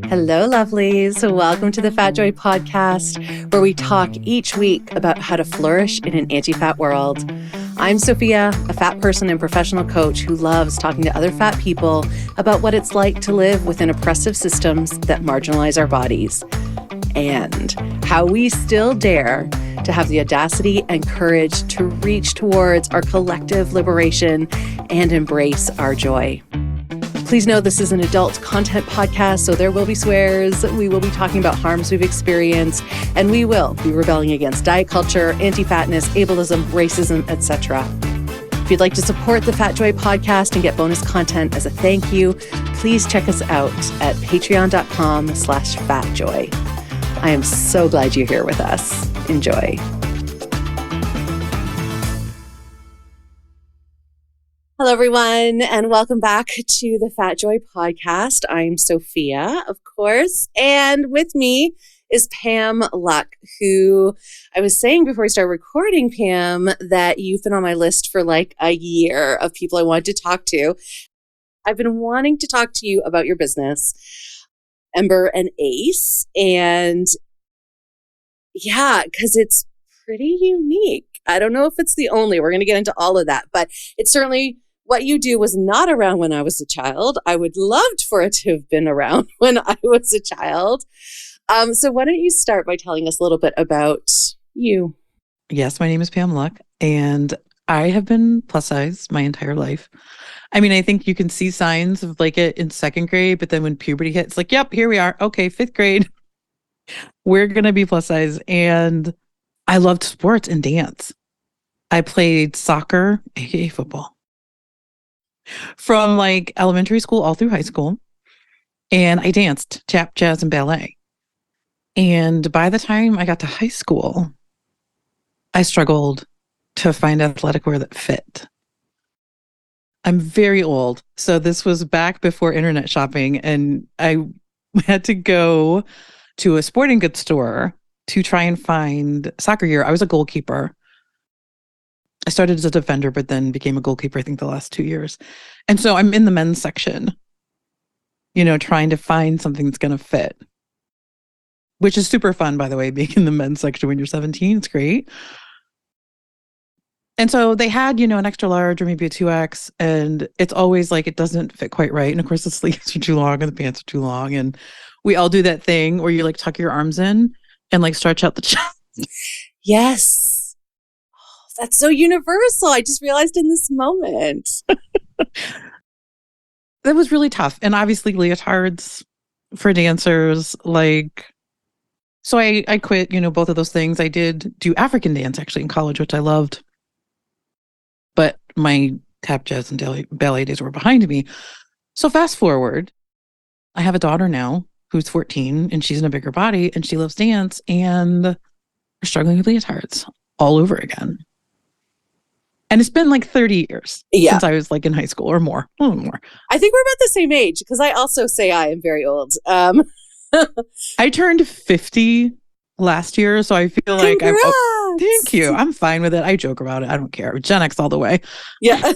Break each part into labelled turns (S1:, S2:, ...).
S1: Hello, lovelies. Welcome to the Fat Joy podcast, where we talk each week about how to flourish in an anti-fat world. I'm Sophia, a fat person and professional coach who loves talking to other fat people about what it's like to live within oppressive systems that marginalize our bodies, and how we still dare to have the audacity and courage to reach towards our collective liberation and embrace our joy. Please know this is an adult content podcast, so there will be swears, we will be talking about harms we've experienced, and we will be rebelling against diet culture, anti-fatness, ableism, racism, etc. If you'd like to support the Fat Joy podcast and get bonus content as a thank you, please check us out at patreon.com/fatjoy. I am so glad you're here with us. Enjoy. Hello, everyone, and welcome back to the Fat Joy podcast. I'm Sophia, of course, and with me is Pam Luk, who I was saying before we started recording, Pam, that you've been on my list for like a year of people I wanted to talk to. I've been wanting to talk to you about your business, Ember Ace, and yeah, because it's pretty unique. I don't know if it's the only, we're going to get into all of that, but it's certainly what you do was not around when I was a child. I would loved for it to have been around when I was a child. So why don't you start by telling us a little bit about you?
S2: Yes, my name is Pam Luk, and I have been plus size my entire life. I mean, I think you can see signs of like it in second grade, but then when puberty hits, like, yep, here we are. Okay, fifth grade. We're going to be plus size. And I loved sports and dance. I played soccer, aka football, from like elementary school all through high school. And I danced tap, jazz, and ballet. And by the time I got to high school, I struggled to find athletic wear that fit. I'm very old. So this was back before internet shopping. And I had to go to a sporting goods store to try and find soccer gear. I was a goalkeeper. I started as a defender, but then became a goalkeeper, I think, the last 2 years. And so I'm in the men's section, trying to find something that's going to fit, which is super fun, by the way, being in the men's section when you're 17. It's great. And so they had, an extra large or maybe a 2X, and it's always like it doesn't fit quite right. And of course, the sleeves are too long and the pants are too long. And we all do that thing where you like tuck your arms in and like stretch out the chest.
S1: Yes. Oh, that's so universal. I just realized in this moment.
S2: That was really tough. And obviously leotards for dancers, so I quit, both of those things. I did do African dance actually in college, which I loved. But my tap, jazz, and ballet days were behind me. So fast forward, I have a daughter now who's 14 and she's in a bigger body and she loves dance, and we're struggling with leotards all over again. And it's been like 30 years since I was like in high school or more, a little more.
S1: I think we're about the same age because I also say I am very old.
S2: I turned 50 last year, so I feel like thank you. I'm fine with it. I joke about it. I don't care. Gen X all the way.
S1: Yeah.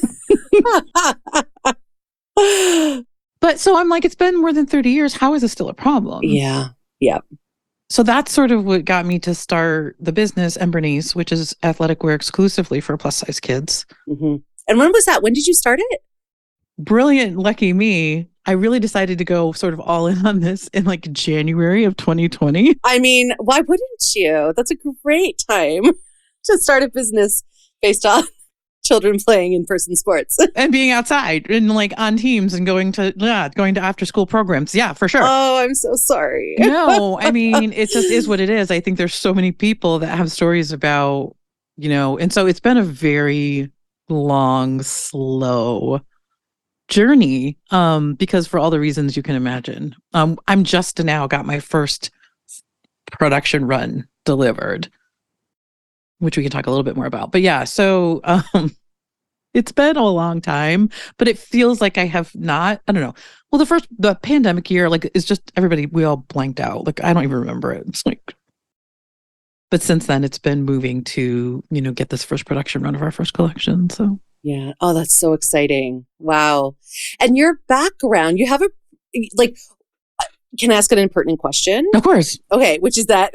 S2: But so I'm like, it's been more than 30 years. How is this still a problem?
S1: Yeah. Yeah.
S2: So that's sort of what got me to start the business, Ember Ace, which is athletic wear exclusively for plus size kids.
S1: Mm-hmm. And when was that? When did you start it?
S2: Brilliant, lucky me. I really decided to go sort of all in on this in like January of 2020.
S1: I mean, why wouldn't you? That's a great time to start a business based on children playing in-person sports
S2: and being outside and like on teams and going to after school programs. Yeah, for sure.
S1: Oh, I'm so sorry.
S2: No, I mean, it just is what it is. I think there's so many people that have stories about, and so it's been a very long, slow journey, because for all the reasons you can imagine. I'm just now got my first production run delivered, which we can talk a little bit more about. But yeah, so it's been a long time, but it feels like I have not, I don't know. Well, the pandemic year, like, it's just we all blanked out. Like, I don't even remember it. It's like, but since then it's been moving to, get this first production run of our first collection. So
S1: yeah. Oh, that's so exciting. Wow. And your background, you have Can I ask an impertinent question?
S2: Of course.
S1: Okay, which is that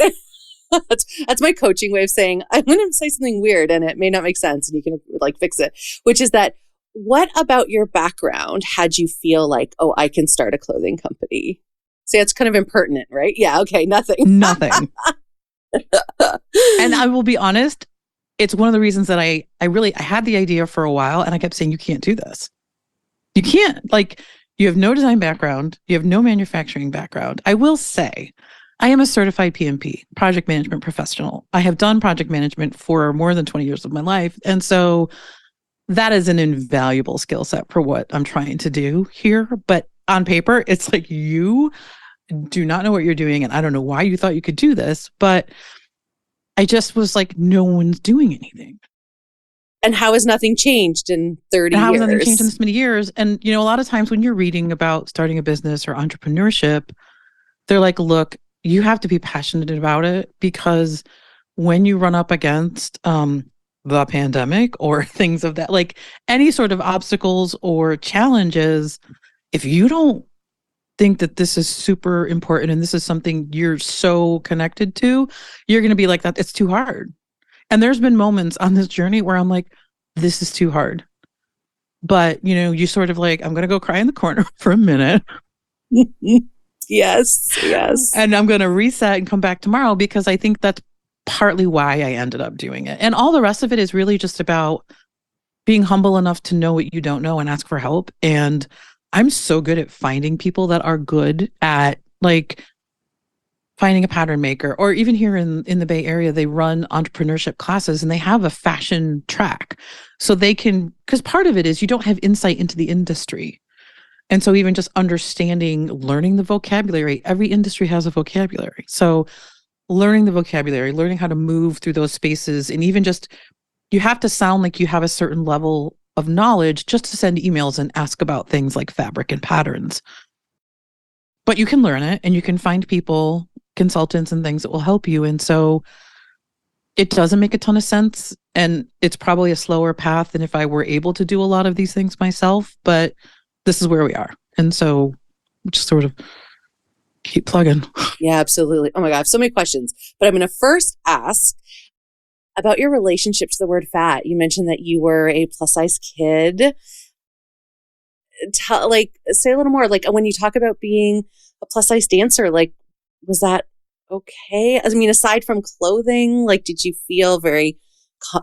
S1: that's my coaching way of saying I'm going to say something weird and it may not make sense and you can like fix it, which is that what about your background had you feel like, oh, I can start a clothing company? See, it's kind of impertinent, right? Yeah, okay, nothing.
S2: Nothing. And I will be honest, it's one of the reasons that I had the idea for a while and I kept saying, you can't do this. You can't. Like, you have no design background. You have no manufacturing background. I will say, I am a certified PMP, project management professional. I have done project management for more than 20 years of my life. And so that is an invaluable skill set for what I'm trying to do here. But on paper, it's like, you do not know what you're doing. And I don't know why you thought you could do this, but I just was like, no one's doing anything.
S1: And how has nothing changed in 30 years?
S2: How has nothing changed in this many years? And, you know, a lot of times when you're reading about starting a business or entrepreneurship, they're like, look, you have to be passionate about it, because when you run up against the pandemic or things of that, like any sort of obstacles or challenges, if you don't think that this is super important and this is something you're so connected to, you're going to be like, that it's too hard. And there's been moments on this journey where I'm like, this is too hard. But, you know, you sort of like, I'm going to go cry in the corner for a minute.
S1: Yes.
S2: And I'm going to reset and come back tomorrow, because I think that's partly why I ended up doing it. And all the rest of it is really just about being humble enough to know what you don't know and ask for help. And I'm so good at finding people that are good at like finding a pattern maker, or even here in the Bay Area, they run entrepreneurship classes and they have a fashion track. So they can, because part of it is you don't have insight into the industry. And so even just understanding, learning the vocabulary, every industry has a vocabulary. So learning the vocabulary, learning how to move through those spaces, and even just, you have to sound like you have a certain level of knowledge just to send emails and ask about things like fabric and patterns. But you can learn it, and you can find people, consultants and things that will help you. And so it doesn't make a ton of sense. And it's probably a slower path than if I were able to do a lot of these things myself, but this is where we are. And so just sort of keep plugging.
S1: Yeah, absolutely. Oh my God, I have so many questions, but I'm going to first ask about your relationship to the word fat. You mentioned that you were a plus size kid. Say a little more, like when you talk about being a plus size dancer, like, was that okay? I mean, aside from clothing, like, did you feel very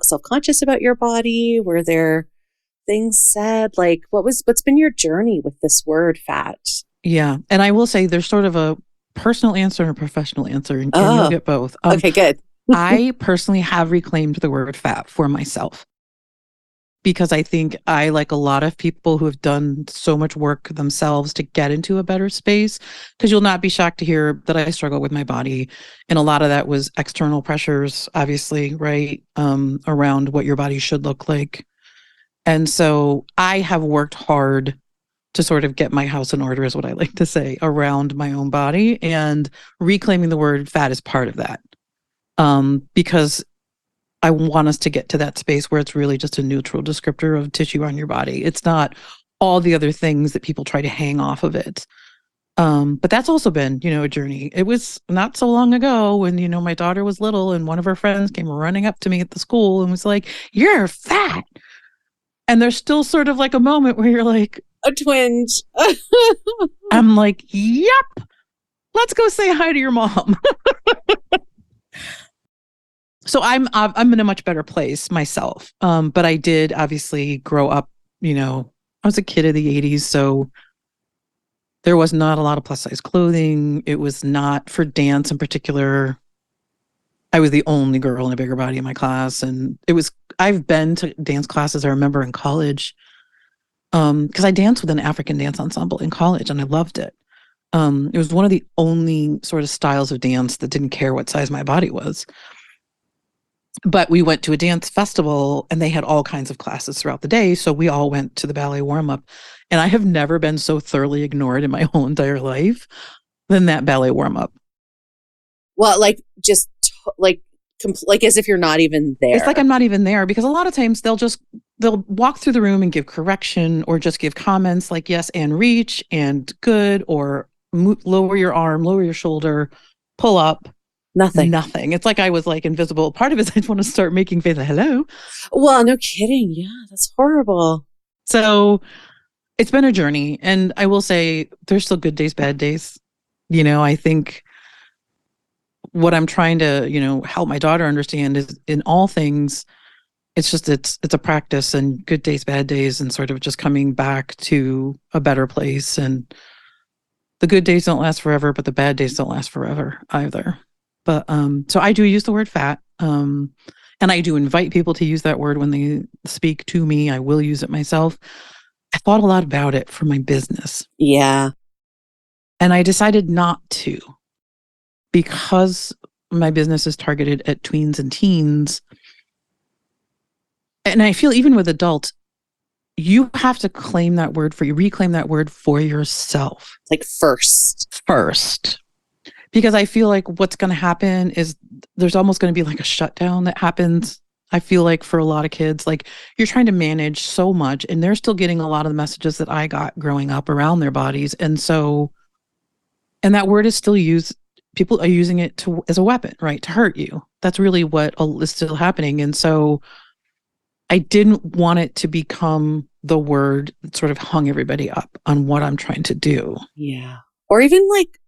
S1: self-conscious about your body? Were there things said? Like, what's been your journey with this word fat?
S2: Yeah. And I will say there's sort of a personal answer and a professional answer, and you'll get both.
S1: Okay, good.
S2: I personally have reclaimed the word fat for myself, because I think I, like a lot of people who have done so much work themselves to get into a better space, because you'll not be shocked to hear that I struggle with my body. And a lot of that was external pressures, obviously, right? Around what your body should look like. And so I have worked hard to sort of get my house in order, is what I like to say, around my own body, and reclaiming the word fat is part of that. Because I want us to get to that space where it's really just a neutral descriptor of tissue on your body. It's not all the other things that people try to hang off of it. But that's also been, you know, a journey. It was not so long ago when, you know, my daughter was little and one of her friends came running up to me at the school and was like, "You're fat." And there's still sort of like a moment where you're like,
S1: a twinge.
S2: I'm like, yep, let's go say hi to your mom. So I'm in a much better place myself. But I did obviously grow up, you know, I was a kid of the 80s. So there was not a lot of plus size clothing. It was not for dance in particular. I was the only girl in a bigger body in my class. And I've been to dance classes, I remember, in college. Because I danced with an African dance ensemble in college and I loved it. It was one of the only sort of styles of dance that didn't care what size my body was. But we went to a dance festival and they had all kinds of classes throughout the day. So we all went to the ballet warm-up. And I have never been so thoroughly ignored in my whole entire life than that ballet warm-up.
S1: Well, like just like as if you're not even there.
S2: It's like I'm not even there, because a lot of times they'll walk through the room and give correction or just give comments like yes and reach and good or lower your arm, lower your shoulder, pull up. Nothing. It's like I was like invisible. Part of it is I just want to start making faces. Hello.
S1: Well, no kidding. Yeah, that's horrible.
S2: So it's been a journey. And I will say there's still good days, bad days. I think what I'm trying to, help my daughter understand is in all things, it's a practice and good days, bad days, and sort of just coming back to a better place. And the good days don't last forever, but the bad days don't last forever either. But so I do use the word fat. And I do invite people to use that word when they speak to me. I will use it myself. I thought a lot about it for my business.
S1: Yeah.
S2: And I decided not to, because my business is targeted at tweens and teens. And I feel even with adults, you have to reclaim that word for yourself.
S1: Like first.
S2: Because I feel like what's going to happen is there's almost going to be like a shutdown that happens. I feel like for a lot of kids, like you're trying to manage so much and they're still getting a lot of the messages that I got growing up around their bodies. And that word is still used. People are using it as a weapon, right? To hurt you. That's really what is still happening. And so I didn't want it to become the word that sort of hung everybody up on what I'm trying to do.
S1: Yeah. Or even like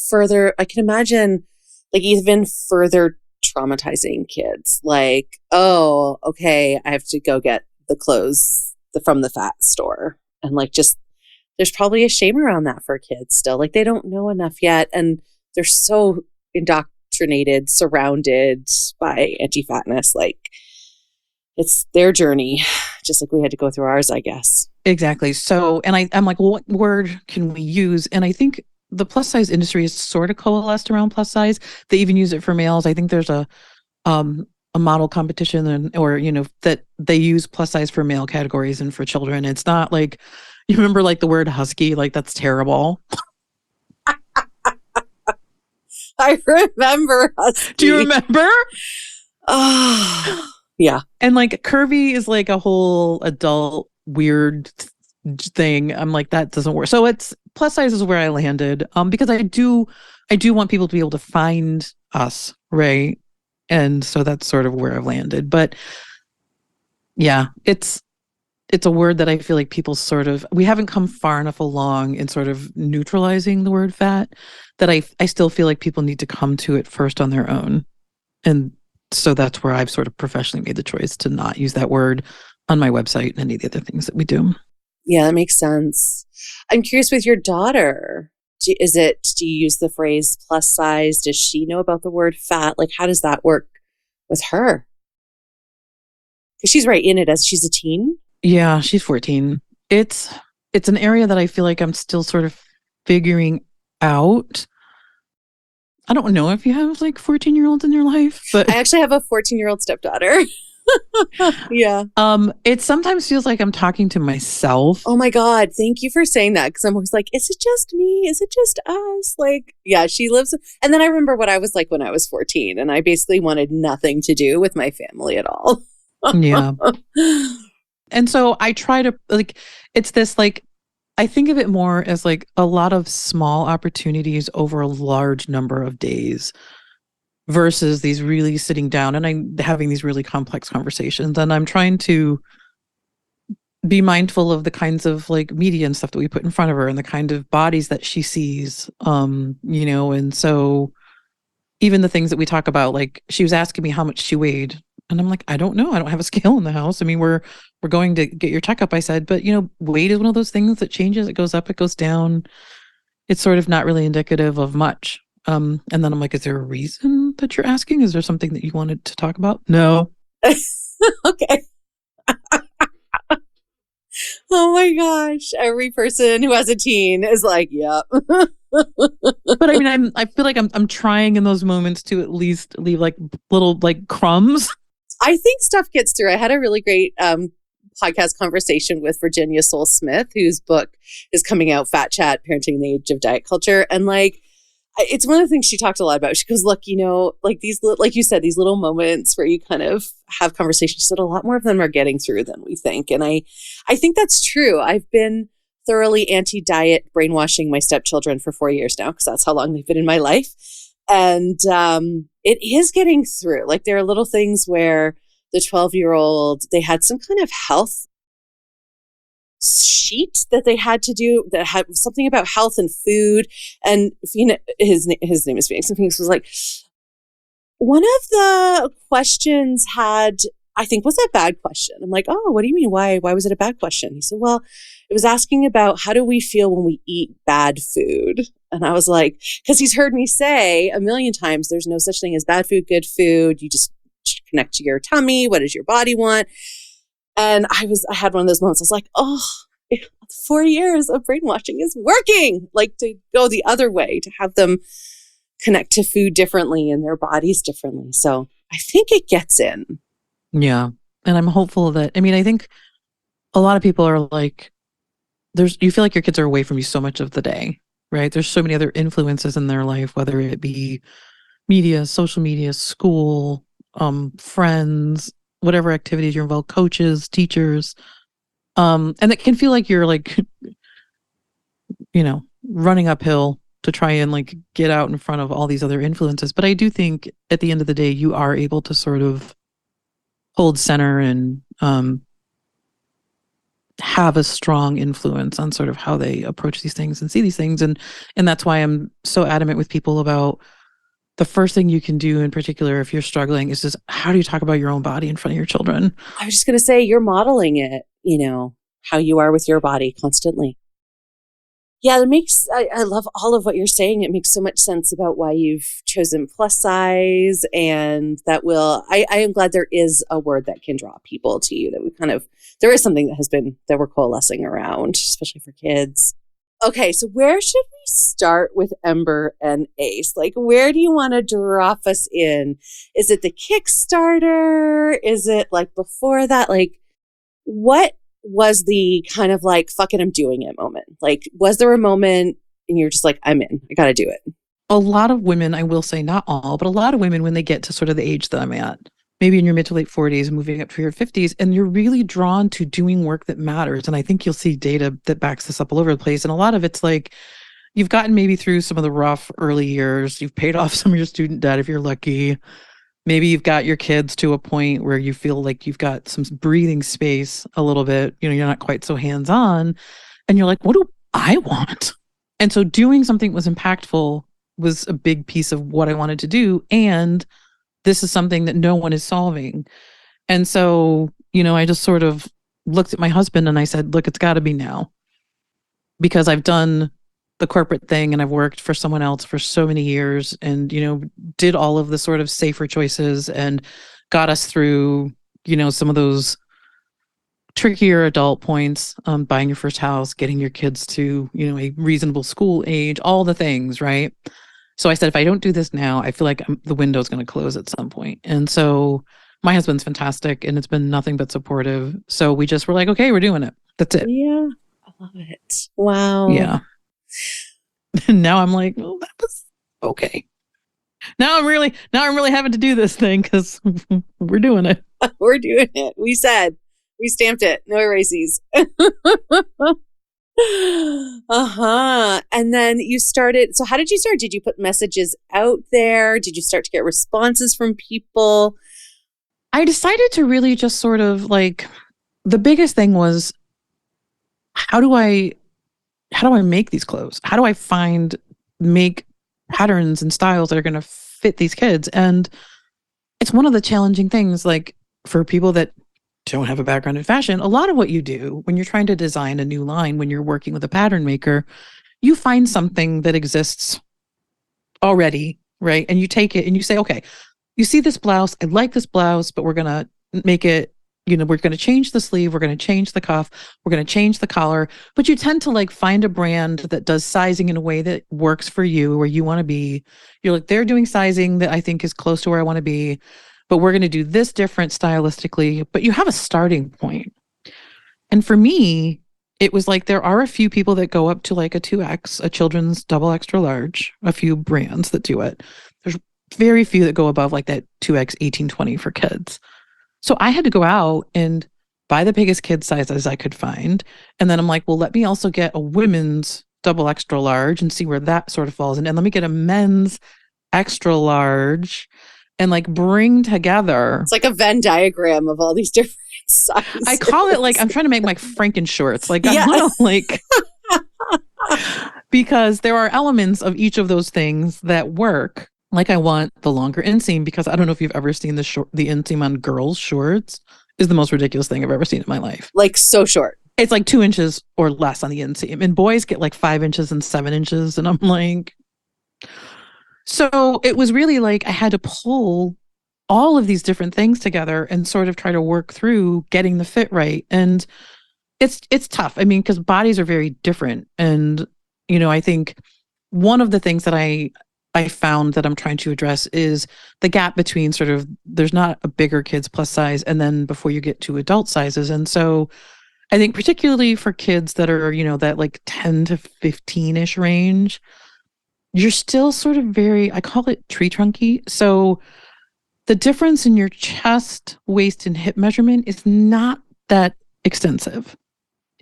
S1: further, I can imagine like even further traumatizing kids. Like, oh, okay, I have to go get the clothes from the fat store. And like just, there's probably a shame around that for kids still. Like they don't know enough yet. And they're so indoctrinated, surrounded by anti-fatness. Like it's their journey, just like we had to go through ours, I guess.
S2: Exactly. So, and I'm like, well, what word can we use? And I think the plus size industry is sort of coalesced around plus size. They even use it for males. I think there's a model competition or that they use plus size for male categories and for children. It's not like, you remember like the word husky, like that's terrible.
S1: I remember husky.
S2: Do you remember?
S1: Oh, yeah.
S2: And like curvy is like a whole adult weird thing. I'm like, that doesn't work. So it's plus size is where I landed. Because I do want people to be able to find us, right? And so that's sort of where I've landed. But yeah, it's a word that I feel like people we haven't come far enough along in sort of neutralizing the word fat that I still feel like people need to come to it first on their own. And so that's where I've sort of professionally made the choice to not use that word on my website and any of the other things that we do.
S1: Yeah, that makes sense. I'm curious with your daughter, do you use the phrase plus size? Does she know about the word fat? Like, how does that work with her? Because she's right in it as she's a teen.
S2: Yeah, she's 14. It's an area that I feel like I'm still sort of figuring out. I don't know if you have like 14-year-olds in your life, but
S1: I actually have a 14-year-old stepdaughter. Yeah.
S2: It sometimes feels like I'm talking to myself.
S1: Oh my God. Thank you for saying that. Cause I'm always like, is it just me? Is it just us? Like, yeah, she lives. And then I remember what I was like when I was 14 and I basically wanted nothing to do with my family at all.
S2: Yeah. And so I try to like, it's this like, I think of it more as like a lot of small opportunities over a large number of days versus these really sitting down and I'm having these really complex conversations. And I'm trying to be mindful of the kinds of like media and stuff that we put in front of her and the kind of bodies that she sees, and so even the things that we talk about, like she was asking me how much she weighed. And I'm like, I don't know. I don't have a scale in the house. I mean, we're going to get your checkup, I said, but weight is one of those things that changes. It goes up, it goes down. It's sort of not really indicative of much. And then I'm like, is there a reason that you're asking? Is there something that you wanted to talk about? No.
S1: Okay. Oh my gosh. Every person who has a teen is like, yep.
S2: But I mean, I feel like I'm trying in those moments to at least leave like little like crumbs.
S1: I think stuff gets through. I had a really great podcast conversation with Virginia Soul Smith, whose book is coming out, Fat Chat, Parenting in the Age of Diet Culture. And like, it's one of the things she talked a lot about. She goes, look, like these, like you said, these little moments where you kind of have conversations that a lot more of them are getting through than we think. And I think that's true. I've been thoroughly anti-diet, brainwashing my stepchildren for 4 years now, because that's how long they've been in my life. And it is getting through. Like, there are little things where the 12-year-old, they had some kind of health sheet that they had to do that had something about health and food. And his name is Phoenix, and Phoenix was like, one of the questions had, I think, was a bad question. I'm like, oh, what do you mean? Why was it a bad question? He said, well, it was asking about how do we feel when we eat bad food? And I was like, because he's heard me say a million times, there's no such thing as bad food, good food. You just connect to your tummy. What does your body want? And I had one of those moments. I was like, oh, 4 years of brainwashing is working. Like, to go the other way, to have them connect to food differently and their bodies differently. So I think it gets in.
S2: Yeah. And I'm hopeful that, I think a lot of people are like, you feel like your kids are away from you so much of the day, right? There's so many other influences in their life, whether it be media, social media, school, friends, whatever activities you're involved, coaches, teachers. And it can feel like you're like, running uphill to try and like get out in front of all these other influences. But I do think at the end of the day, you are able to sort of hold center and have a strong influence on sort of how they approach these things and see these things. And that's why I'm so adamant with people about the first thing you can do in particular if you're struggling is just, how do you talk about your own body in front of your children?
S1: I was just going to say, you're modeling it, how you are with your body constantly. Yeah, I love all of what you're saying. It makes so much sense about why you've chosen plus size, and I am glad there is a word that can draw people to you, that there is something that we're coalescing around, especially for kids. Okay, so where should we start with Ember and Ace? Like, where do you want to drop us in? Is it the Kickstarter? Is it like before that? Like, what was the kind of like, fuck it, I'm doing it moment? Like, was there a moment and you're just like, I'm in, I got to do it?
S2: A lot of women, I will say not all, but a lot of women, when they get to sort of the age that I'm at, maybe in your mid to late 40s, moving up to your 50s, and you're really drawn to doing work that matters. And I think you'll see data that backs this up all over the place. And a lot of it's like, you've gotten maybe through some of the rough early years, you've paid off some of your student debt if you're lucky. Maybe you've got your kids to a point where you feel like you've got some breathing space a little bit, you're not quite so hands-on, and you're like, what do I want? And so doing something that was impactful was a big piece of what I wanted to do. And this is something that no one is solving. And so, I just sort of looked at my husband and I said, look, it's got to be now, because I've done the corporate thing and I've worked for someone else for so many years and, did all of the sort of safer choices and got us through, some of those trickier adult points, buying your first house, getting your kids to, a reasonable school age, all the things, right? So I said, if I don't do this now, I feel like the window's going to close at some point. And so my husband's fantastic and it's been nothing but supportive. So we just were like, okay, we're doing it. That's it.
S1: Yeah. I love it. Wow.
S2: Yeah. And now I'm like, well, that was okay. Now I'm really having to do this thing because we're doing it.
S1: We're doing it. We stamped it. No erases. And then you started. So how did you start? Did you put messages out there? Did you start to get responses from people?
S2: I decided to really just sort of like, the biggest thing was, how do I make these clothes? How do I make patterns and styles that are going to fit these kids? And it's one of the challenging things, like for people that don't have a background in fashion, a lot of what you do when you're trying to design a new line, when you're working with a pattern maker, you find something that exists already, right? And you take it and you say, okay, you see this blouse, I like this blouse, but we're going to make it, we're going to change the sleeve, we're going to change the cuff, we're going to change the collar. But you tend to like find a brand that does sizing in a way that works for you, where you want to be. You're like, they're doing sizing that I think is close to where I want to be, but we're going to do this different stylistically. But you have a starting point. And for me, it was like, there are a few people that go up to like a 2X, a children's double extra large, a few brands that do it. There's very few that go above like that 2X 1820 for kids. So I had to go out and buy the biggest kid sizes I could find. And then I'm like, well, let me also get a women's double extra large and see where that sort of falls in. And let me get a men's extra large and like bring together.
S1: It's like a Venn diagram of all these different sizes.
S2: I call it like, I'm trying to make my Franken shorts. Like,
S1: Yeah.
S2: I want to like, because there are elements of each of those things that work. Like I want the longer inseam because I don't know if you've ever seen the inseam on girls' shorts is the most ridiculous thing I've ever seen in my life.
S1: Like so short.
S2: It's like 2 inches or less on the inseam. And boys get like 5 inches and 7 inches. And I'm like, so it was really like I had to pull all of these different things together and sort of try to work through getting the fit right. And it's tough. I mean, because bodies are very different. And, you know, I think one of the things that I found that I'm trying to address is the gap between sort of, there's not a bigger kids plus size and then before you get to adult sizes. And so I think particularly for kids that are, you know, that like 10 to 15-ish range, you're still sort of very, I call it tree trunky. So the difference in your chest, waist, and hip measurement is not that extensive.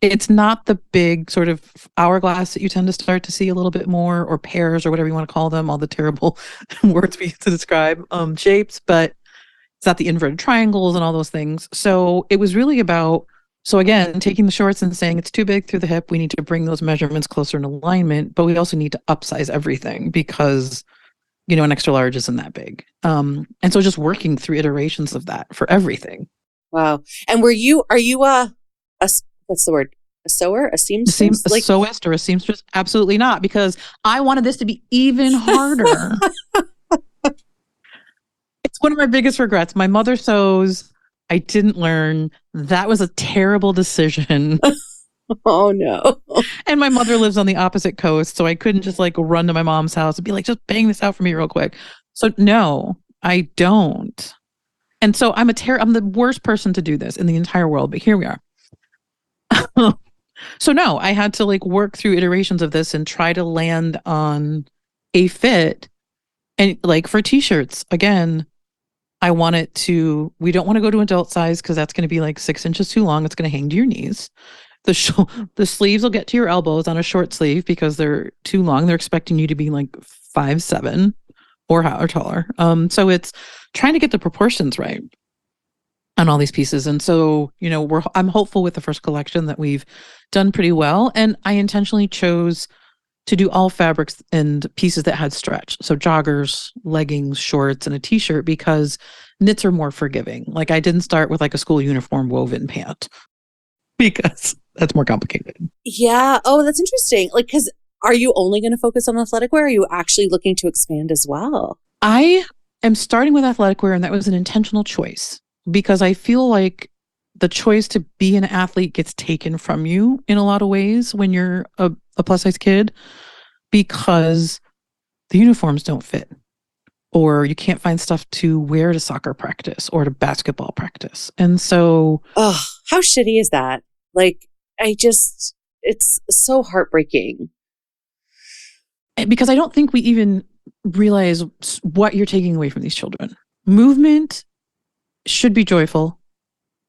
S2: It's not the big sort of hourglass that you tend to start to see a little bit more, or pears, or whatever you want to call them, all the terrible words we use to describe shapes, but it's not the inverted triangles and all those things. So it was really about, so again, taking the shorts and saying it's too big through the hip, we need to bring those measurements closer in alignment, but we also need to upsize everything because, you know, an extra large isn't that big. And so just working through iterations of that for everything.
S1: Wow. And are you a what's the word? A sewer? A seamstress?
S2: A sewist or a seamstress? Absolutely not, because I wanted this to be even harder. It's one of my biggest regrets. My mother sews. I didn't learn. That was a terrible decision.
S1: Oh, no.
S2: And my mother lives on the opposite coast, so I couldn't just like run to my mom's house and be like, just bang this out for me real quick. So no, I don't. And so I'm the worst person to do this in the entire world, but here we are. So no, I had to like work through iterations of this and try to land on a fit. And like for t-shirts, again, we don't want to go to adult size because that's going to be like 6 inches too long. It's going to hang to your knees. The sleeves will get to your elbows on a short sleeve because they're too long. They're expecting you to be like 5'7" or taller. So it's trying to get the proportions right on all these pieces. And so, you know, I'm hopeful with the first collection that we've done pretty well. And I intentionally chose to do all fabrics and pieces that had stretch. So joggers, leggings, shorts, and a t-shirt, because knits are more forgiving. Like I didn't start with like a school uniform woven pant because that's more complicated.
S1: Yeah. Oh, that's interesting. Like, because are you only going to focus on athletic wear? Or are you actually looking to expand as well?
S2: I am starting with athletic wear, and that was an intentional choice because I feel like the choice to be an athlete gets taken from you in a lot of ways when you're a plus size kid, because the uniforms don't fit, or you can't find stuff to wear to soccer practice or to basketball practice. And so,
S1: oh, how shitty is that? Like, it's so heartbreaking.
S2: Because I don't think we even realize what you're taking away from these children. Movement should be joyful,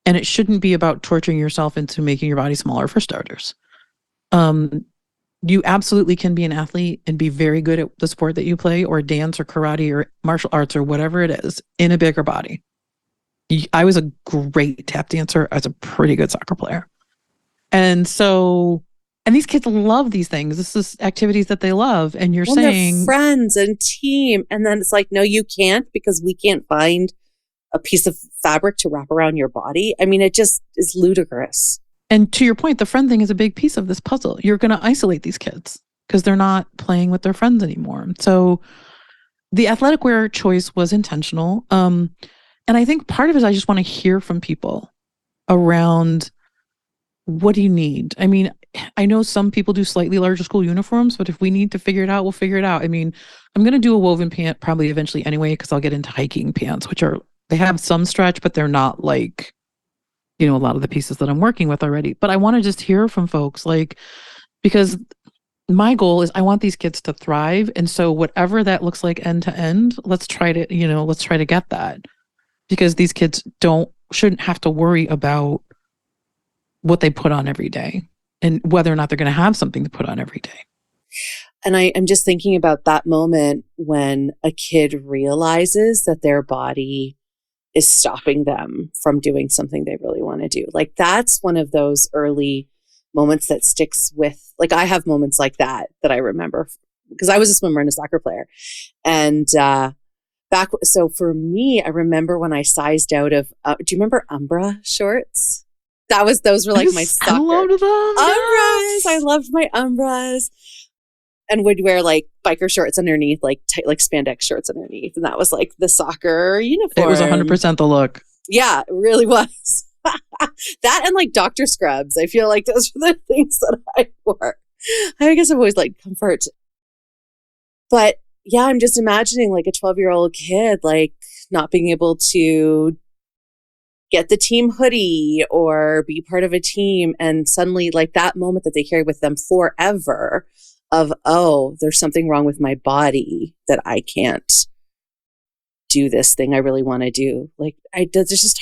S2: and it shouldn't be about torturing yourself into making your body smaller, for starters. You absolutely can be an athlete and be very good at the sport that you play, or dance or karate or martial arts or whatever it is, in a bigger body. I was a great tap dancer. I was a pretty good soccer player. And so, and these kids love these things. This is activities that they love. And you're saying,
S1: they're friends and team. And then it's like, no, you can't, because we can't find a piece of fabric to wrap around your body. I mean, it just is ludicrous.
S2: And to your point, the friend thing is a big piece of this puzzle. You're going to isolate these kids because they're not playing with their friends anymore. So the athletic wear choice was intentional. And I think part of it is I just want to hear from people around, what do you need? I mean, I know some people do slightly larger school uniforms, but if we need to figure it out, we'll figure it out. I mean, I'm going to do a woven pant probably eventually anyway, because I'll get into hiking pants, which they have some stretch, but they're not like, you know, a lot of the pieces that I'm working with already. But I want to just hear from folks, like, because my goal is I want these kids to thrive. And so whatever that looks like end to end, let's try to get that, because these kids shouldn't have to worry about what they put on every day and whether or not they're going to have something to put on every day.
S1: And I'm just thinking about that moment when a kid realizes that their body is stopping them from doing something they really want to do. Like that's one of those early moments that sticks with, like I have moments like that I remember because I was a swimmer and a soccer player. And so for me, I remember when I sized out of, do you remember Umbra shorts? Those were like my soccer.
S2: I loved them.
S1: Umbras.
S2: Yes.
S1: I loved my Umbras. And would wear like biker shorts underneath, like tight, like spandex shorts underneath. And that was like the soccer uniform.
S2: It was 100% the look.
S1: Yeah, it really was. That and like doctor scrubs. I feel like those were the things that I wore. I guess I've always liked comfort. But yeah, I'm just imagining like a 12-year-old kid, like not being able to get the team hoodie or be part of a team. And suddenly like that moment that they carry with them forever of, oh, there's something wrong with my body that I can't do this thing I really want to do. Like it's just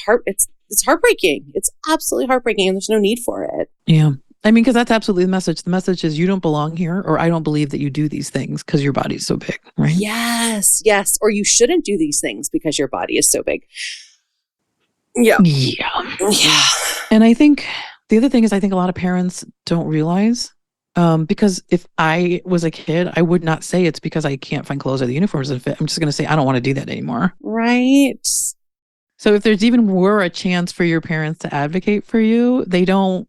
S1: it's heartbreaking. It's absolutely heartbreaking and there's no need for it.
S2: Yeah. I mean, because that's absolutely the message. The message is you don't belong here, or I don't believe that you do these things because your body's so big, right?
S1: Yes. Or you shouldn't do these things because your body is so big. Yeah.
S2: And I think the other thing is I think a lot of parents don't realize, because if I was a kid, I would not say it's because I can't find clothes or the uniforms that fit. I'm just going to say, I don't want to do that anymore.
S1: Right.
S2: So if there's even were a chance for your parents to advocate for you, they don't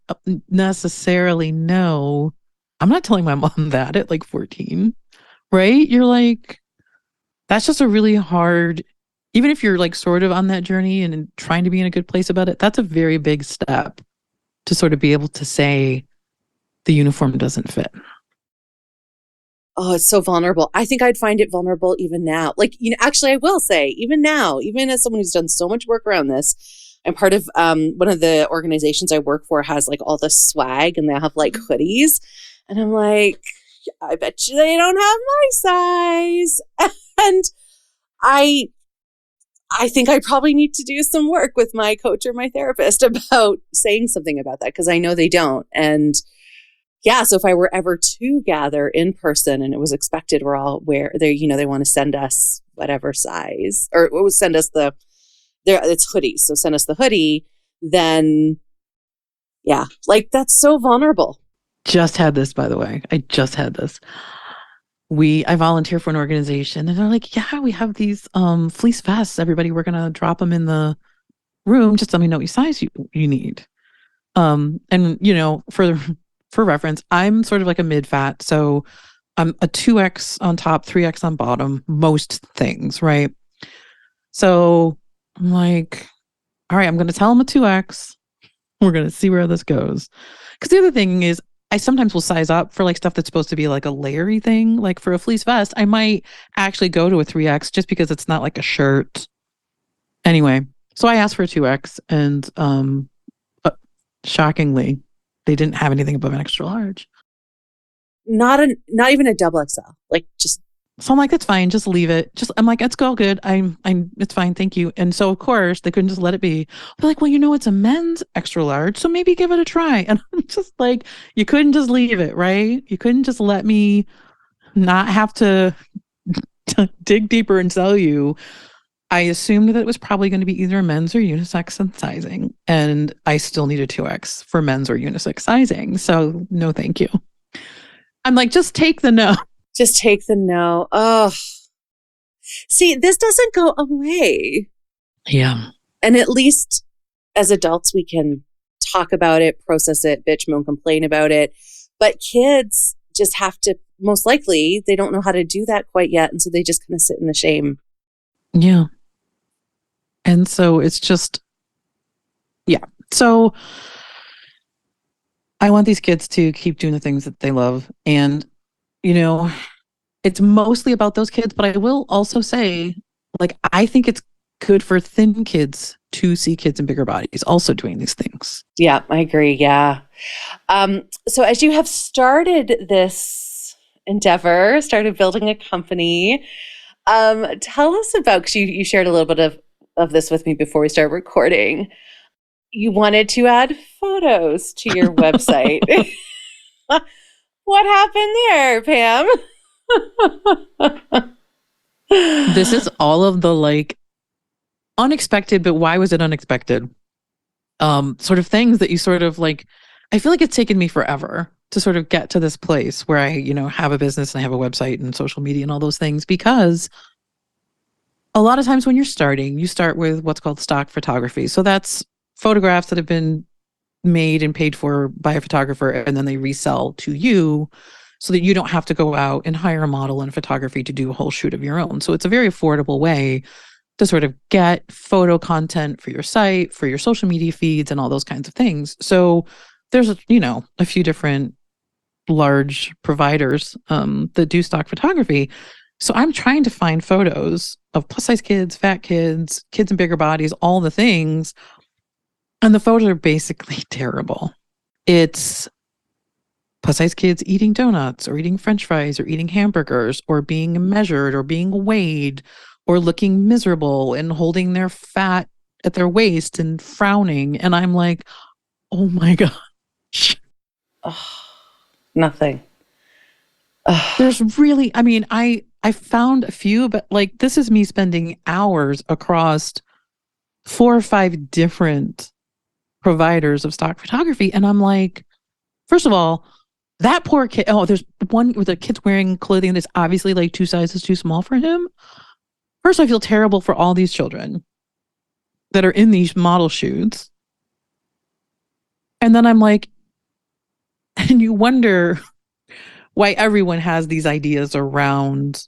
S2: necessarily know. I'm not telling my mom that at like 14, right? You're like, that's just a really hard, even if you're like sort of on that journey and trying to be in a good place about it, that's a very big step to sort of be able to say the uniform doesn't fit.
S1: Oh, it's so vulnerable. I think I'd find it vulnerable even now. Like, actually, I will say, even now, even as someone who's done so much work around this, I'm part of one of the organizations I work for has like all this swag and they have like hoodies. And I'm like, I bet you they don't have my size. And I think I probably need to do some work with my coach or my therapist about saying something about that because I know they don't. And yeah, so if I were ever to gather in person and it was expected we're all they want to send us whatever size or it would send us it's hoodies. So send us the hoodie, then yeah, like that's so vulnerable.
S2: Just had this, by the way. I just had this. I volunteer for an organization and they're like, yeah, we have these fleece vests. Everybody, we're going to drop them in the room. Just let me know what size you need. And for reference, I'm sort of like a mid-fat. So I'm a 2X on top, 3X on bottom, most things, right? So I'm like, all right, I'm going to tell them a 2X. We're going to see where this goes. Because the other thing is, I sometimes will size up for like stuff that's supposed to be like a layery thing. Like for a fleece vest, I might actually go to a 3X just because it's not like a shirt. Anyway, so I asked for a 2X and shockingly, they didn't have anything above an extra large.
S1: Not even a double XL. Like just.
S2: So I'm like, that's fine. Just leave it. I'm like, it's all good. It's fine. Thank you. And so of course they couldn't just let it be. They're like, well, it's a men's extra large. So maybe give it a try. And I'm just like, you couldn't just leave it, right? You couldn't just let me not have to dig deeper and tell you. I assumed that it was probably going to be either men's or unisex in sizing. And I still need a 2X for men's or unisex sizing. So no, thank you. I'm like, just take the no.
S1: Just take the no. Oh, see, this doesn't go away.
S2: Yeah.
S1: And at least as adults, we can talk about it, process it, bitch, moan, complain about it. But kids just have to, most likely, they don't know how to do that quite yet. And so they just kind of sit in the shame.
S2: Yeah. And so it's just, yeah. So I want these kids to keep doing the things that they love. And, it's mostly about those kids, but I will also say, like, I think it's good for thin kids to see kids in bigger bodies also doing these things.
S1: Yeah, I agree. Yeah. So as you have started this endeavor, started building a company, tell us about, because you shared a little bit of this with me before we started recording. You wanted to add photos to your website. What happened there, Pam?
S2: This is all of the like unexpected, but why was it unexpected? Sort of things that you sort of like, I feel like it's taken me forever to sort of get to this place where I, have a business and I have a website and social media and all those things, because a lot of times when you're starting, you start with what's called stock photography. So that's photographs that have been made and paid for by a photographer, and then they resell to you so that you don't have to go out and hire a model and photography to do a whole shoot of your own. So it's a very affordable way to sort of get photo content for your site, for your social media feeds, and all those kinds of things. So there's, a few different large providers that do stock photography. So I'm trying to find photos of plus size kids, fat kids, kids in bigger bodies, all the things. And the photos are basically terrible. It's plus size kids eating donuts or eating French fries or eating hamburgers or being measured or being weighed or looking miserable and holding their fat at their waist and frowning. And I'm like, oh my gosh.
S1: Oh, nothing.
S2: There's really, I found a few, but like this is me spending hours across 4 or 5 different providers of stock photography. And I'm like, first of all, that poor kid, there's one with the kid's wearing clothing that's obviously like 2 sizes too small for him. First, I feel terrible for all these children that are in these model shoots. And then I'm like, and you wonder why everyone has these ideas around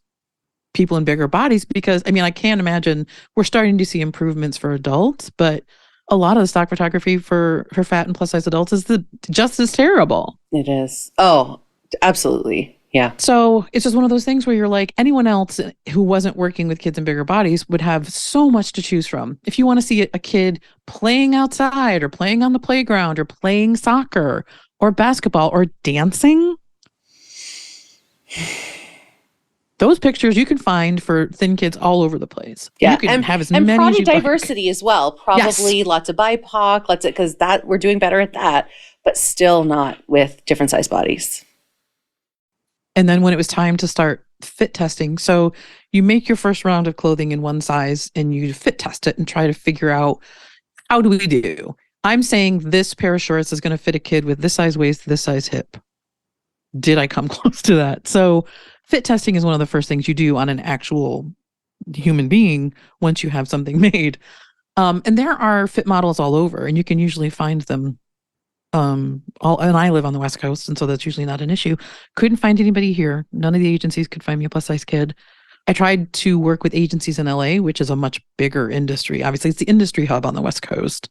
S2: people in bigger bodies, because I can't imagine, we're starting to see improvements for adults, but a lot of the stock photography for fat and plus size adults is just as terrible.
S1: It is. Oh, absolutely. Yeah.
S2: So it's just one of those things where you're like, anyone else who wasn't working with kids in bigger bodies would have so much to choose from. If you want to see a kid playing outside or playing on the playground or playing soccer or basketball or dancing, those pictures you can find for thin kids all over the place.
S1: Yeah,
S2: you can have as many
S1: probably
S2: as you
S1: diversity
S2: like.
S1: As well. Probably
S2: Yes.
S1: Lots of BIPOC, because that we're doing better at that, but still not with different size bodies.
S2: And then when it was time to start fit testing, so you make your first round of clothing in one size and you fit test it and try to figure out, how do we do? I'm saying this pair of shorts is going to fit a kid with this size waist, this size hip. Did I come close to that? So fit testing is one of the first things you do on an actual human being once you have something made. And there are fit models all over, and you can usually find them. And I live on the West Coast, and so that's usually not an issue. Couldn't find anybody here. None of the agencies could find me a plus size kid. I tried to work with agencies in LA, which is a much bigger industry. Obviously, it's the industry hub on the West Coast.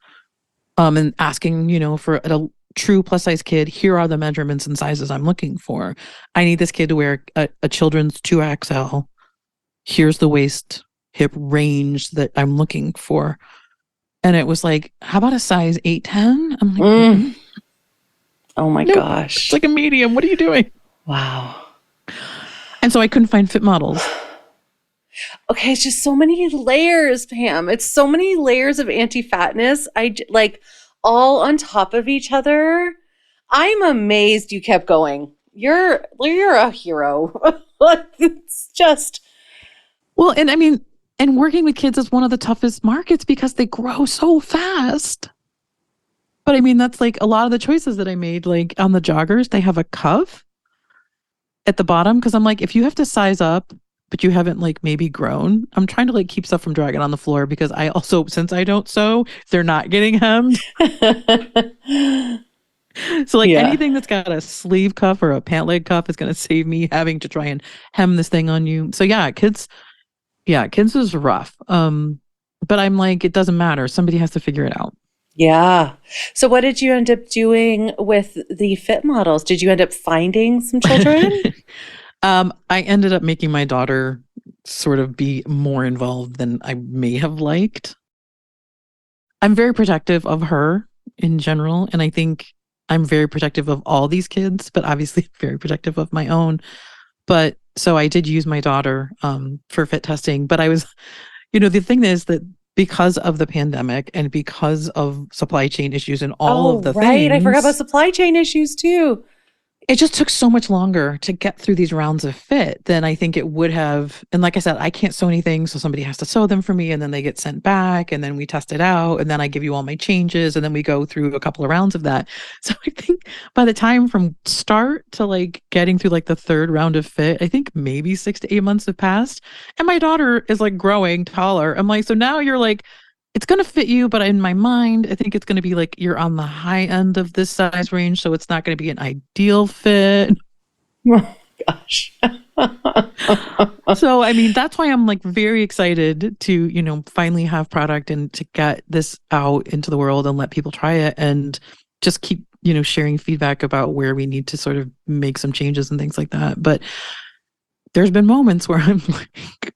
S2: And asking, for a true plus size kid, here are the measurements and sizes I'm looking for. I need this kid to wear a children's 2XL. Here's the waist hip range that I'm looking for. And it was like, how about a size 8'10"? I'm like,
S1: oh my
S2: nope,
S1: gosh.
S2: it's like a medium. What are you doing?
S1: Wow.
S2: And so I couldn't find fit models.
S1: Okay, it's just so many layers, Pam. It's so many layers of anti-fatness. All on top of each other. I'm amazed you kept going. You're a hero. It's just.
S2: Well, and working with kids is one of the toughest markets because they grow so fast. But that's like a lot of the choices that I made, like on the joggers, they have a cuff at the bottom. Cause I'm like, if you have to size up, but you haven't like maybe grown, I'm trying to like keep stuff from dragging on the floor, because I also, since I don't sew, they're not getting hemmed. So like anything that's got a sleeve cuff or a pant leg cuff is going to save me having to try and hem this thing on you. So kids is rough. But I'm like, it doesn't matter. Somebody has to figure it out.
S1: Yeah. So what did you end up doing with the fit models? Did you end up finding some children?
S2: I ended up making my daughter sort of be more involved than I may have liked. I'm very protective of her in general, and I think I'm very protective of all these kids, but obviously very protective of my own. But so I did use my daughter for fit testing, but I was, the thing is that because of the pandemic and because of supply chain issues and all of the
S1: right. I forgot about
S2: things,
S1: supply chain issues too.
S2: it just took so much longer to get through these rounds of fit than I think it would have. And like I said, I can't sew anything, so somebody has to sew them for me, and then they get sent back, and then we test it out, and then I give you all my changes, and then we go through a couple of rounds of that. So I think by the time from start to like getting through like the third round of fit, I think maybe 6 to 8 months have passed. And my daughter is like growing taller. I'm like, so now you're like, it's going to fit you, but in my mind, I think it's going to be like you're on the high end of this size range, so it's not going to be an ideal fit.
S1: Oh, gosh.
S2: So, I mean, that's why I'm like very excited to, finally have product and to get this out into the world and let people try it and just keep, sharing feedback about where we need to sort of make some changes and things like that. But there's been moments where I'm like,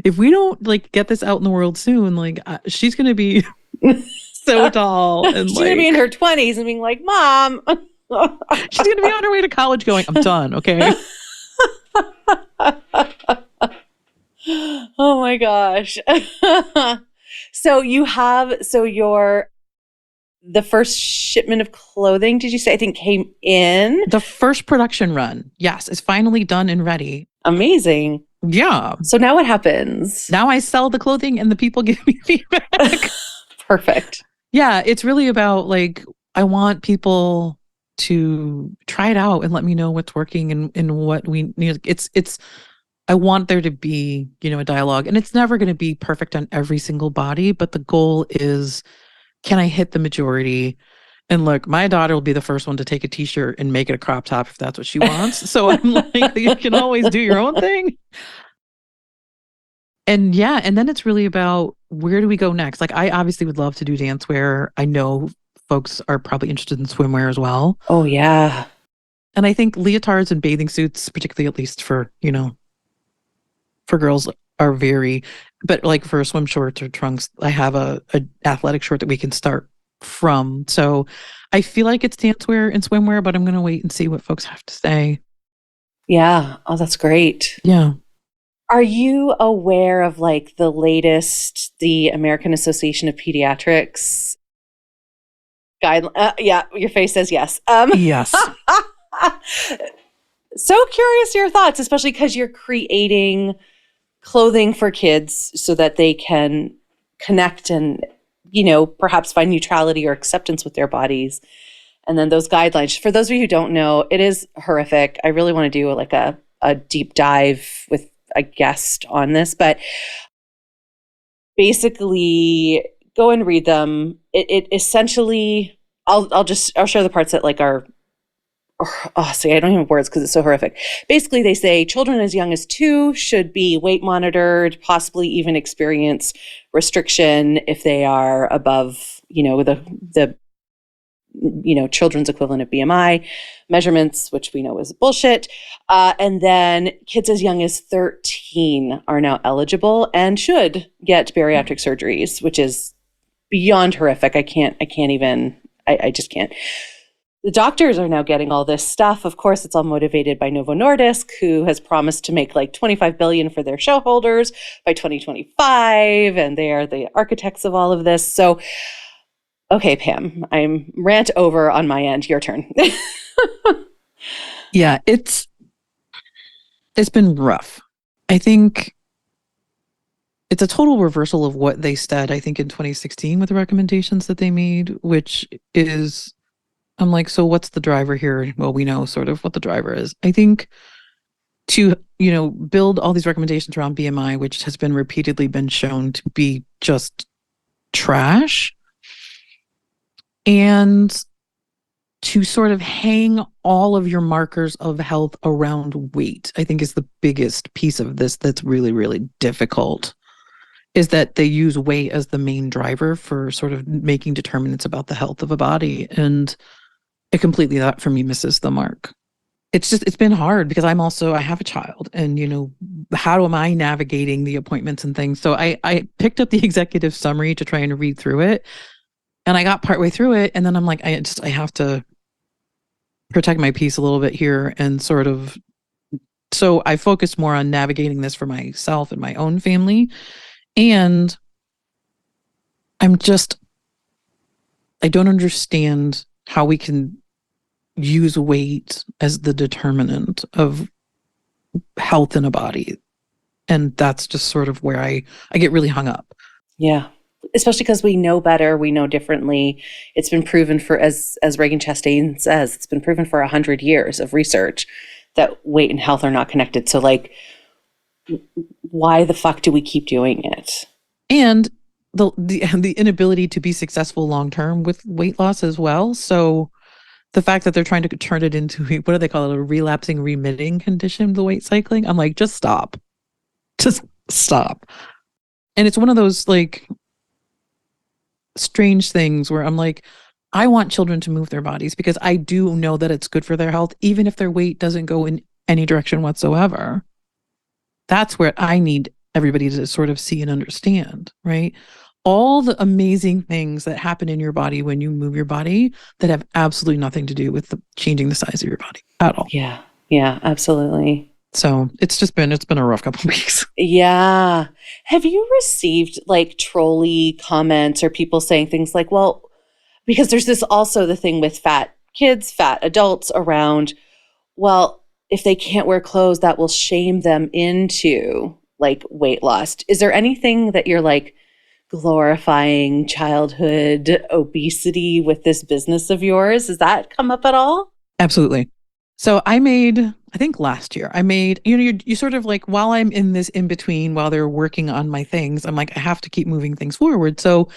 S2: if we don't like get this out in the world soon, like she's going to be so tall. And
S1: she's going to be in her 20s and being like, Mom.
S2: She's going to be on her way to college going, I'm done. Okay.
S1: Oh my gosh. The first shipment of clothing, did you say, I think came in?
S2: The first production run, yes, is finally done and ready.
S1: Amazing.
S2: Yeah.
S1: So now what happens?
S2: Now I sell the clothing and the people give me feedback.
S1: Perfect.
S2: Yeah, it's really about like, I want people to try it out and let me know what's working and what we need. I want there to be, a dialogue, and it's never going to be perfect on every single body, but the goal is, can I hit the majority? And look, my daughter will be the first one to take a t-shirt and make it a crop top if that's what she wants. So I'm like, you can always do your own thing. And yeah, and then it's really about where do we go next? Like, I obviously would love to do dance wear. I know folks are probably interested in swimwear as well.
S1: Oh, yeah.
S2: And I think leotards and bathing suits, particularly at least for girls, are but like for swim shorts or trunks, I have a athletic short that we can start from. So I feel like it's dancewear and swimwear, but I'm going to wait and see what folks have to say.
S1: Yeah. Oh, that's great.
S2: Yeah.
S1: Are you aware of like the latest, the American Association of Pediatrics guideline? Yeah, your face says yes.
S2: Yes.
S1: So curious your thoughts, especially because you're creating clothing for kids so that they can connect and, perhaps find neutrality or acceptance with their bodies. And then those guidelines, for those of you who don't know, it is horrific. I really want to do like a deep dive with a guest on this, but basically go and read them. It essentially, I'll share the parts that like are, I don't even have words because it's so horrific. Basically, they say children as young as 2 should be weight monitored, possibly even experience restriction if they are above, the children's equivalent of BMI measurements, which we know is bullshit. And then kids as young as 13 are now eligible and should get bariatric surgeries, which is beyond horrific. I just can't. The doctors are now getting all this stuff. Of course, it's all motivated by Novo Nordisk, who has promised to make like $25 billion for their shareholders by 2025, and they are the architects of all of this. So, okay, Pam, I'm rant over on my end. Your turn.
S2: Yeah, it's been rough. I think it's a total reversal of what they said, I think, in 2016 with the recommendations that they made, which is, I'm like, so what's the driver here? Well, we know sort of what the driver is. I think to, build all these recommendations around BMI, which has been repeatedly been shown to be just trash, and to sort of hang all of your markers of health around weight, I think is the biggest piece of this that's really, really difficult, is that they use weight as the main driver for sort of making determinants about the health of a body. And it completely, that for me, misses the mark. It's been hard because I have a child, and, how am I navigating the appointments and things? So I picked up the executive summary to try and read through it, and I got partway through it. And then I'm like, I have to protect my peace a little bit here, and sort of, so I focused more on navigating this for myself and my own family. And I don't understand how we can use weight as the determinant of health in a body. And that's just sort of where I get really hung up.
S1: Yeah. Especially because we know better, we know differently. It's been proven for, as Reagan Chastain says, it's been proven for 100 years of research that weight and health are not connected. So like, why the fuck do we keep doing it?
S2: And the inability to be successful long term with weight loss as well. So the fact that they're trying to turn it into, what do they call it, a relapsing remitting condition, the weight cycling. I'm like, just stop. Just stop. And it's one of those like strange things where I'm like, I want children to move their bodies because I do know that it's good for their health, even if their weight doesn't go in any direction whatsoever. That's where I need everybody to sort of see and understand, right? All the amazing things that happen in your body when you move your body that have absolutely nothing to do with changing the size of your body at all.
S1: Yeah. Yeah, absolutely.
S2: So it's been a rough couple of weeks.
S1: Yeah. Have you received like trolley comments or people saying things like, well, because there's this also the thing with fat kids, fat adults around, well, if they can't wear clothes, that will shame them into like weight loss. Is there anything that you're like glorifying childhood obesity with this business of yours? Does that come up at all?
S2: Absolutely. So I think last year, you sort of like, while I'm in this in between, while they're working on my things, I'm like, I have to keep moving things forward. So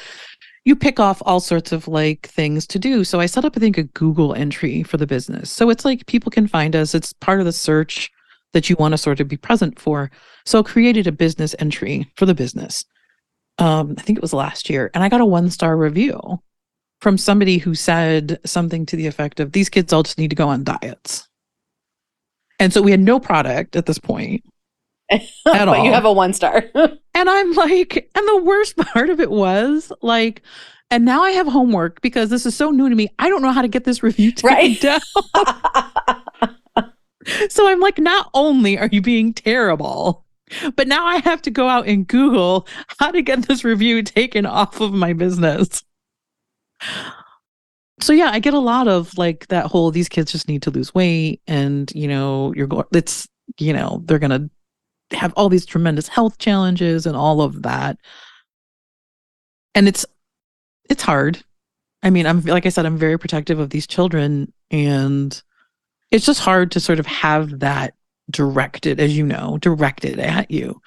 S2: you pick off all sorts of like things to do. So I set up, I think, a Google entry for the business. So it's like people can find us. It's part of the search that you want to sort of be present for. So I created a business entry for the business. I think it was last year. And I got a 1-star review from somebody who said something to the effect of, these kids all just need to go on diets. And so we had no product at this point at all.
S1: But you have a 1-star.
S2: And I'm like, and the worst part of it was like, and now I have homework because this is so new to me. I don't know how to get this review taken down. So I'm like, not only are you being terrible, but now I have to go out and Google how to get this review taken off of my business. So yeah, I get a lot of like that whole, these kids just need to lose weight, and they're going to have all these tremendous health challenges and all of that. And it's hard. I mean, like I said, I'm very protective of these children, and it's just hard to sort of have that directed at you.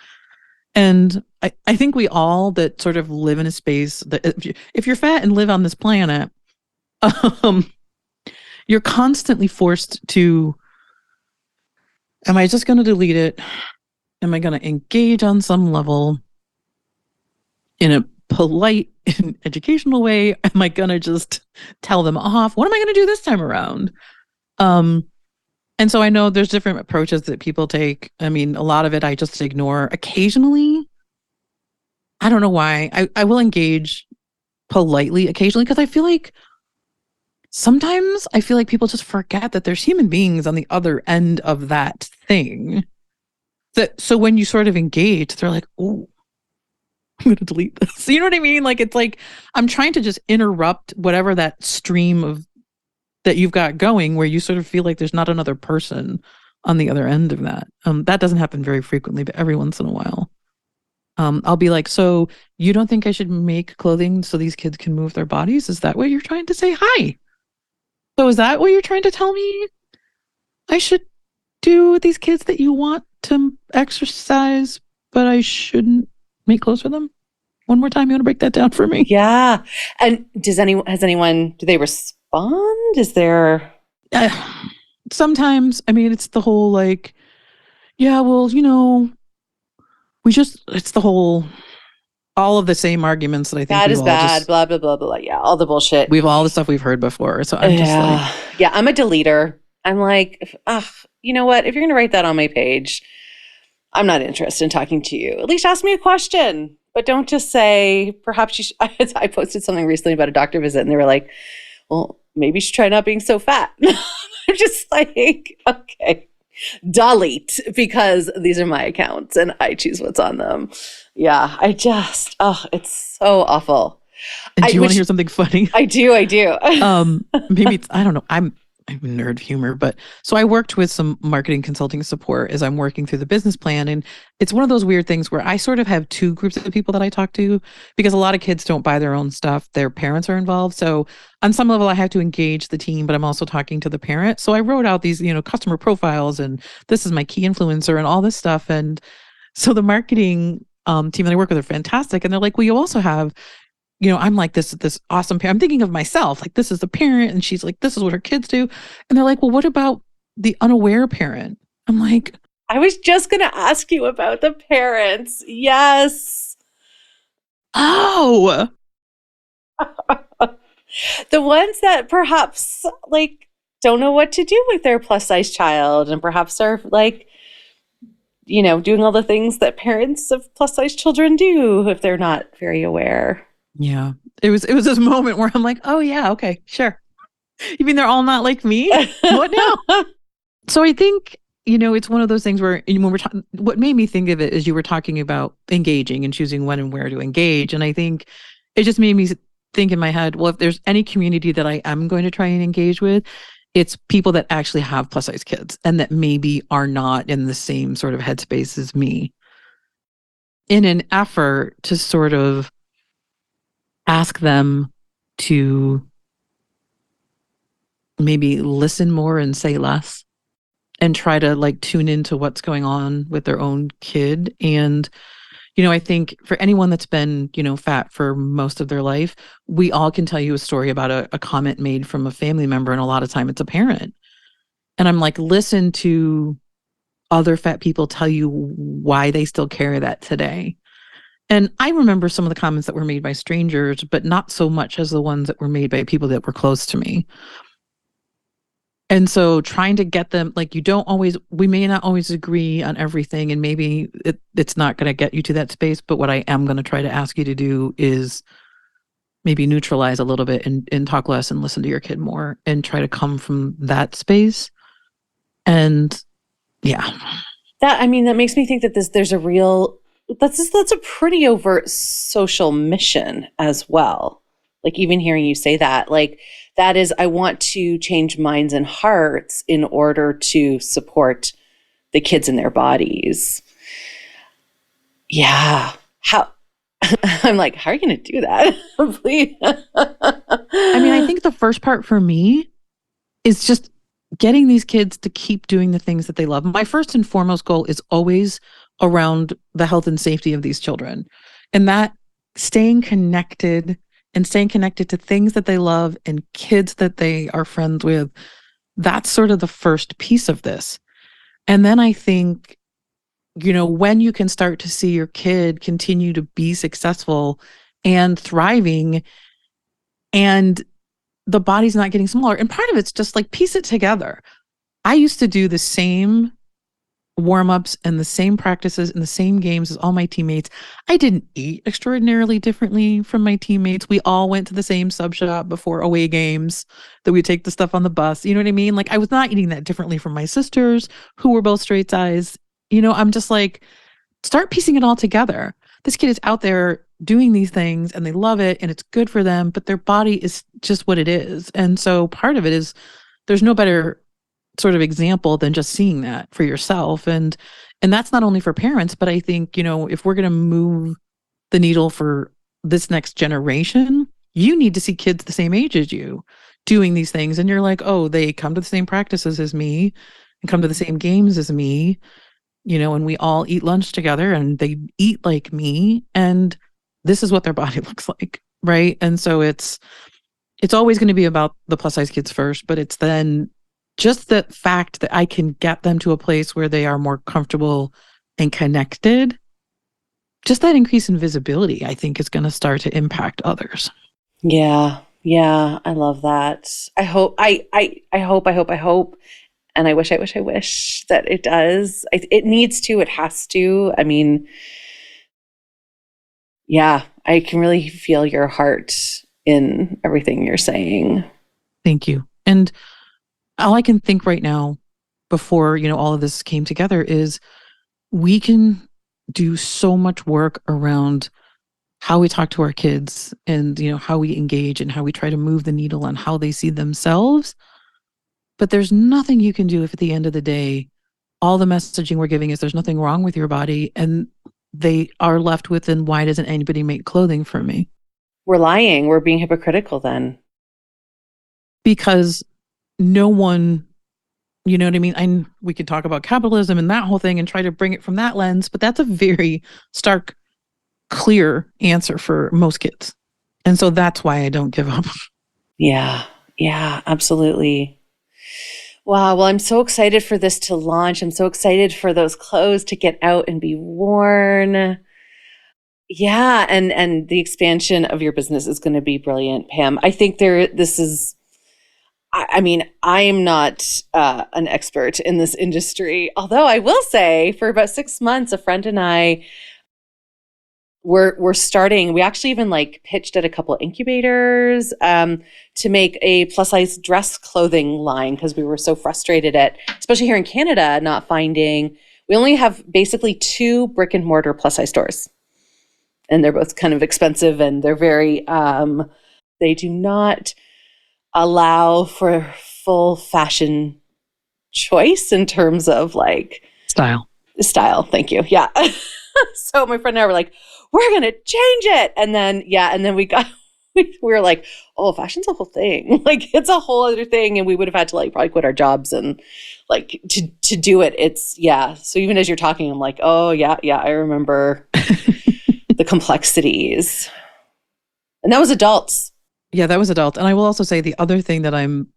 S2: And I think we all that sort of live in a space that if you're fat and live on this planet, you're constantly forced to, am I just going to delete it? Am I going to engage on some level in a polite and educational way? Am I going to just tell them off? What am I going to do this time around? And so I know there's different approaches that people take. I mean, a lot of it I just ignore. Occasionally, I don't know why, I will engage politely occasionally, because I feel like sometimes people just forget that there's human beings on the other end of that thing. So when you sort of engage, they're like, oh, I'm going to delete this. You know what I mean? Like, it's like, I'm trying to just interrupt whatever that stream of that you've got going, where you sort of feel like there's not another person on the other end of that. That doesn't happen very frequently, but every once in a while. I'll be like, so you don't think I should make clothing so these kids can move their bodies? Is that what you're trying to say? Hi. So is that what you're trying to tell me I should do with these kids, that you want to exercise, but I shouldn't make clothes for them? One more time, you want to break that down for me?
S1: Yeah. And do they respond? Is there...
S2: Sometimes, I mean, it's the whole like, yeah, well, it's the whole, all of the same arguments that I think
S1: bad is bad, blah, blah, blah, blah. Yeah, all the bullshit.
S2: We've all the stuff we've heard before. So I'm just like...
S1: Yeah, I'm a deleter. I'm like, you know what? If you're going to write that on my page, I'm not interested in talking to you. At least ask me a question. But don't just say, perhaps you should. I posted something recently about a doctor visit, and they were like, well, maybe you should try not being so fat. I'm just like, okay, delete, because these are my accounts and I choose what's on them. Yeah, it's so awful.
S2: And do you want to hear something funny?
S1: I do.
S2: Maybe I don't know. I'm nerd humor, but so I worked with some marketing consulting support as I'm working through the business plan. And it's one of those weird things where I sort of have two groups of people that I talk to because a lot of kids don't buy their own stuff. Their parents are involved. So on some level, I have to engage the team, but I'm also talking to the parent. So I wrote out these, customer profiles and this is my key influencer and all this stuff. And so the marketing team that I work with are fantastic. And they're like, well, you also have I'm like this awesome parent. I'm thinking of myself, like this is the parent, and she's like, this is what her kids do. And they're like, well, what about the unaware parent? I'm like,
S1: I was just going to ask you about the parents. Yes.
S2: Oh,
S1: the ones that perhaps like don't know what to do with their plus size child and perhaps are like, doing all the things that parents of plus size children do if they're not very aware.
S2: Yeah. It was this moment where I'm like, oh yeah, okay, sure. You mean they're all not like me? What now? So I think, it's one of those things where when we're talking, what made me think of it is you were talking about engaging and choosing when and where to engage. And I think it just made me think in my head, well, if there's any community that I am going to try and engage with, it's people that actually have plus size kids and that maybe are not in the same sort of headspace as me, in an effort to sort of ask them to maybe listen more and say less and try to like tune into what's going on with their own kid. And, I think for anyone that's been, fat for most of their life, we all can tell you a story about a comment made from a family member. And a lot of time it's a parent. And I'm like, listen to other fat people tell you why they still carry that today. And I remember some of the comments that were made by strangers, but not so much as the ones that were made by people that were close to me. And so trying to get them, like, we may not always agree on everything, and maybe it's not going to get you to that space. But what I am going to try to ask you to do is maybe neutralize a little bit and talk less and listen to your kid more and try to come from that space. And yeah.
S1: That makes me think that there's a real, that's a pretty overt social mission as well. Like even hearing you say that, like that is, I want to change minds and hearts in order to support the kids in their bodies. Yeah. How, I'm like, how are you going to do that? Please.
S2: I think the first part for me is just getting these kids to keep doing the things that they love. My first and foremost goal is always around the health and safety of these children, and that staying connected to things that they love and kids that they are friends with. That's sort of the first piece of this. And then I think, when you can start to see your kid continue to be successful and thriving and the body's not getting smaller. And part of it's just like piece it together. I used to do the same warm-ups and the same practices and the same games as all my teammates. I didn't eat extraordinarily differently from my teammates. We all went to the same sub shop before away games, that we take the stuff on the bus. You know what I mean? Like I was not eating that differently from my sisters who were both straight size. I'm just like, start piecing it all together. This kid is out there doing these things and they love it and it's good for them, but their body is just what it is. And so part of it is there's no better sort of example than just seeing that for yourself. And that's not only for parents, but I think, if we're going to move the needle for this next generation, you need to see kids the same age as you doing these things. And you're like, oh, they come to the same practices as me and come to the same games as me, and we all eat lunch together and they eat like me. And this is what their body looks like. Right. And so it's always going to be about the plus size kids first, but it's then just the fact that I can get them to a place where they are more comfortable and connected, just that increase in visibility, I think is going to start to impact others.
S1: Yeah. Yeah. I love that. I hope, I hope. And I wish that it does. It needs to, it has to. Yeah, I can really feel your heart in everything you're saying.
S2: Thank you. And all I can think right now before, all of this came together is we can do so much work around how we talk to our kids and, how we engage and how we try to move the needle on how they see themselves. But there's nothing you can do if at the end of the day, all the messaging we're giving is there's nothing wrong with your body. And they are left with, then why doesn't anybody make clothing for me?
S1: We're lying. We're being hypocritical then.
S2: Because no one, you know what I mean? We could talk about capitalism and that whole thing and try to bring it from that lens, but that's a very stark, clear answer for most kids. And so that's why I don't give up.
S1: Yeah, absolutely. Wow. Well, I'm so excited for this to launch. I'm so excited for those clothes to get out and be worn. Yeah. And the expansion of your business is going to be brilliant, Pam. I think I mean, I'm not an expert in this industry, although I will say for about 6 months, a friend and I we're starting, we actually even pitched at a couple of incubators to make a plus size dress clothing line because we were so frustrated especially here in Canada, not finding, we only have basically 2 brick and mortar plus size stores. And they're both kind of expensive and they're very, they do not allow for full fashion choice in terms of style. Thank you. Yeah. So my friend and I were like, we're going to change it. And then we were like, oh, fashion's a whole thing. It's a whole other thing. And we would have had to probably quit our jobs and to do it. So even as you're talking, I'm like, oh yeah, I remember the complexities. And that was adults.
S2: Yeah, that was adult. And I will also say the other thing that I'm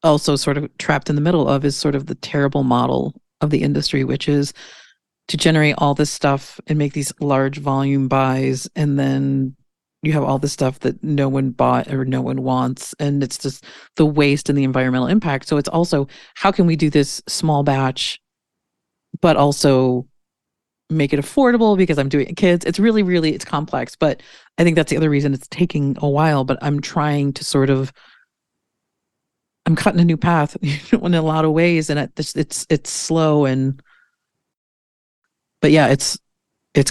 S2: also sort of trapped in the middle of is sort of the terrible model of the industry, which is to generate all this stuff and make these large volume buys. And then you have all this stuff that no one bought or no one wants. And it's just the waste and the environmental impact. So it's also, how can we do this small batch, but also make it affordable because I'm doing kids. It's really, really, it's complex, but I think that's the other reason it's taking a while, but I'm trying to I'm cutting a new path in a lot of ways. And it's slow but yeah, it's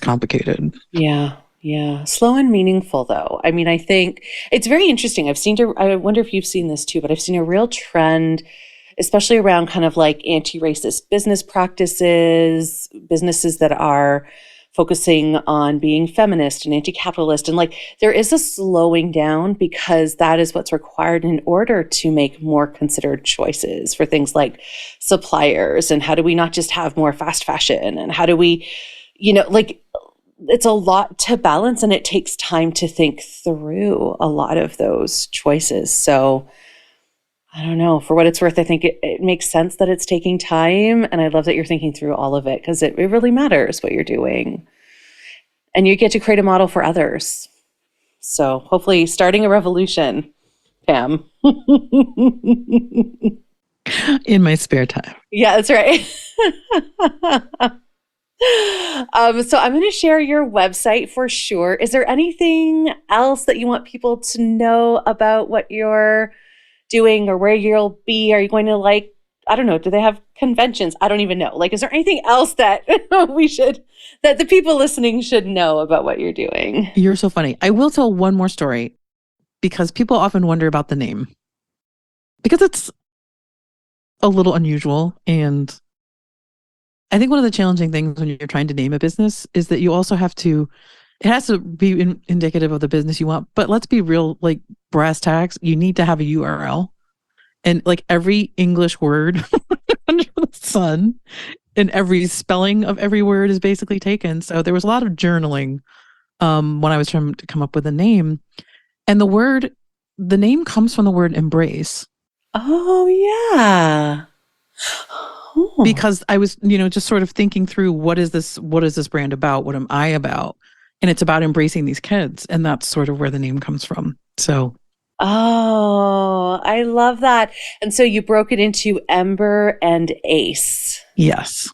S2: complicated.
S1: Yeah. Slow and meaningful though. I mean, I think it's very interesting. I wonder if you've seen this too, but I've seen a real trend, especially around kind of anti-racist business practices, businesses that are focusing on being feminist and anti-capitalist. And there is a slowing down because that is what's required in order to make more considered choices for things like suppliers. And how do we not just have more fast fashion? And how do we, it's a lot to balance and it takes time to think through a lot of those choices. So I don't know, for what it's worth, I think it makes sense that it's taking time. And I love that you're thinking through all of it because it really matters what you're doing. And you get to create a model for others. So hopefully starting a revolution, Pam.
S2: In my spare time.
S1: Yeah, that's right. So I'm going to share your website for sure. Is there anything else that you want people to know about what you're doing or where you'll be? Are you going to I don't know, do they have conventions? I don't even know. Is there anything else that that the people listening should know about what you're doing?
S2: You're so funny. I will tell one more story because people often wonder about the name because it's a little unusual. And I think one of the challenging things when you're trying to name a business is that you also have to, it has to be indicative of the business you want, but let's be real, brass tacks, you need to have a URL. And every English word under the sun and every spelling of every word is basically taken. So there was a lot of journaling when I was trying to come up with a name. And the name comes from the word embrace.
S1: Oh, yeah. Oh.
S2: Because I was, just sort of thinking through what is this brand about? What am I about? And it's about embracing these kids. And that's sort of where the name comes from. So.
S1: Oh, I love that. And so you broke it into Ember and Ace.
S2: Yes.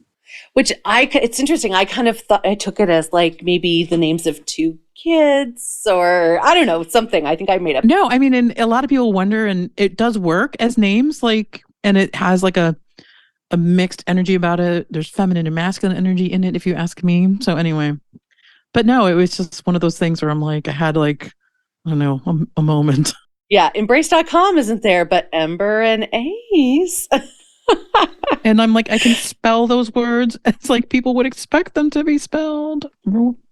S1: Which it's interesting. I kind of thought, I took it as maybe the names of 2 kids or I don't know, something. I think I made up.
S2: No, I mean, and a lot of people wonder, and it does work as names, and it has a mixed energy about it. There's feminine and masculine energy in it, if you ask me. So anyway, But no, it was just one of those things where I'm like, I had like, I don't know, a moment.
S1: Yeah, embrace.com isn't there, but Ember and Ace.
S2: And I'm like, I can spell those words. It's like people would expect them to be spelled.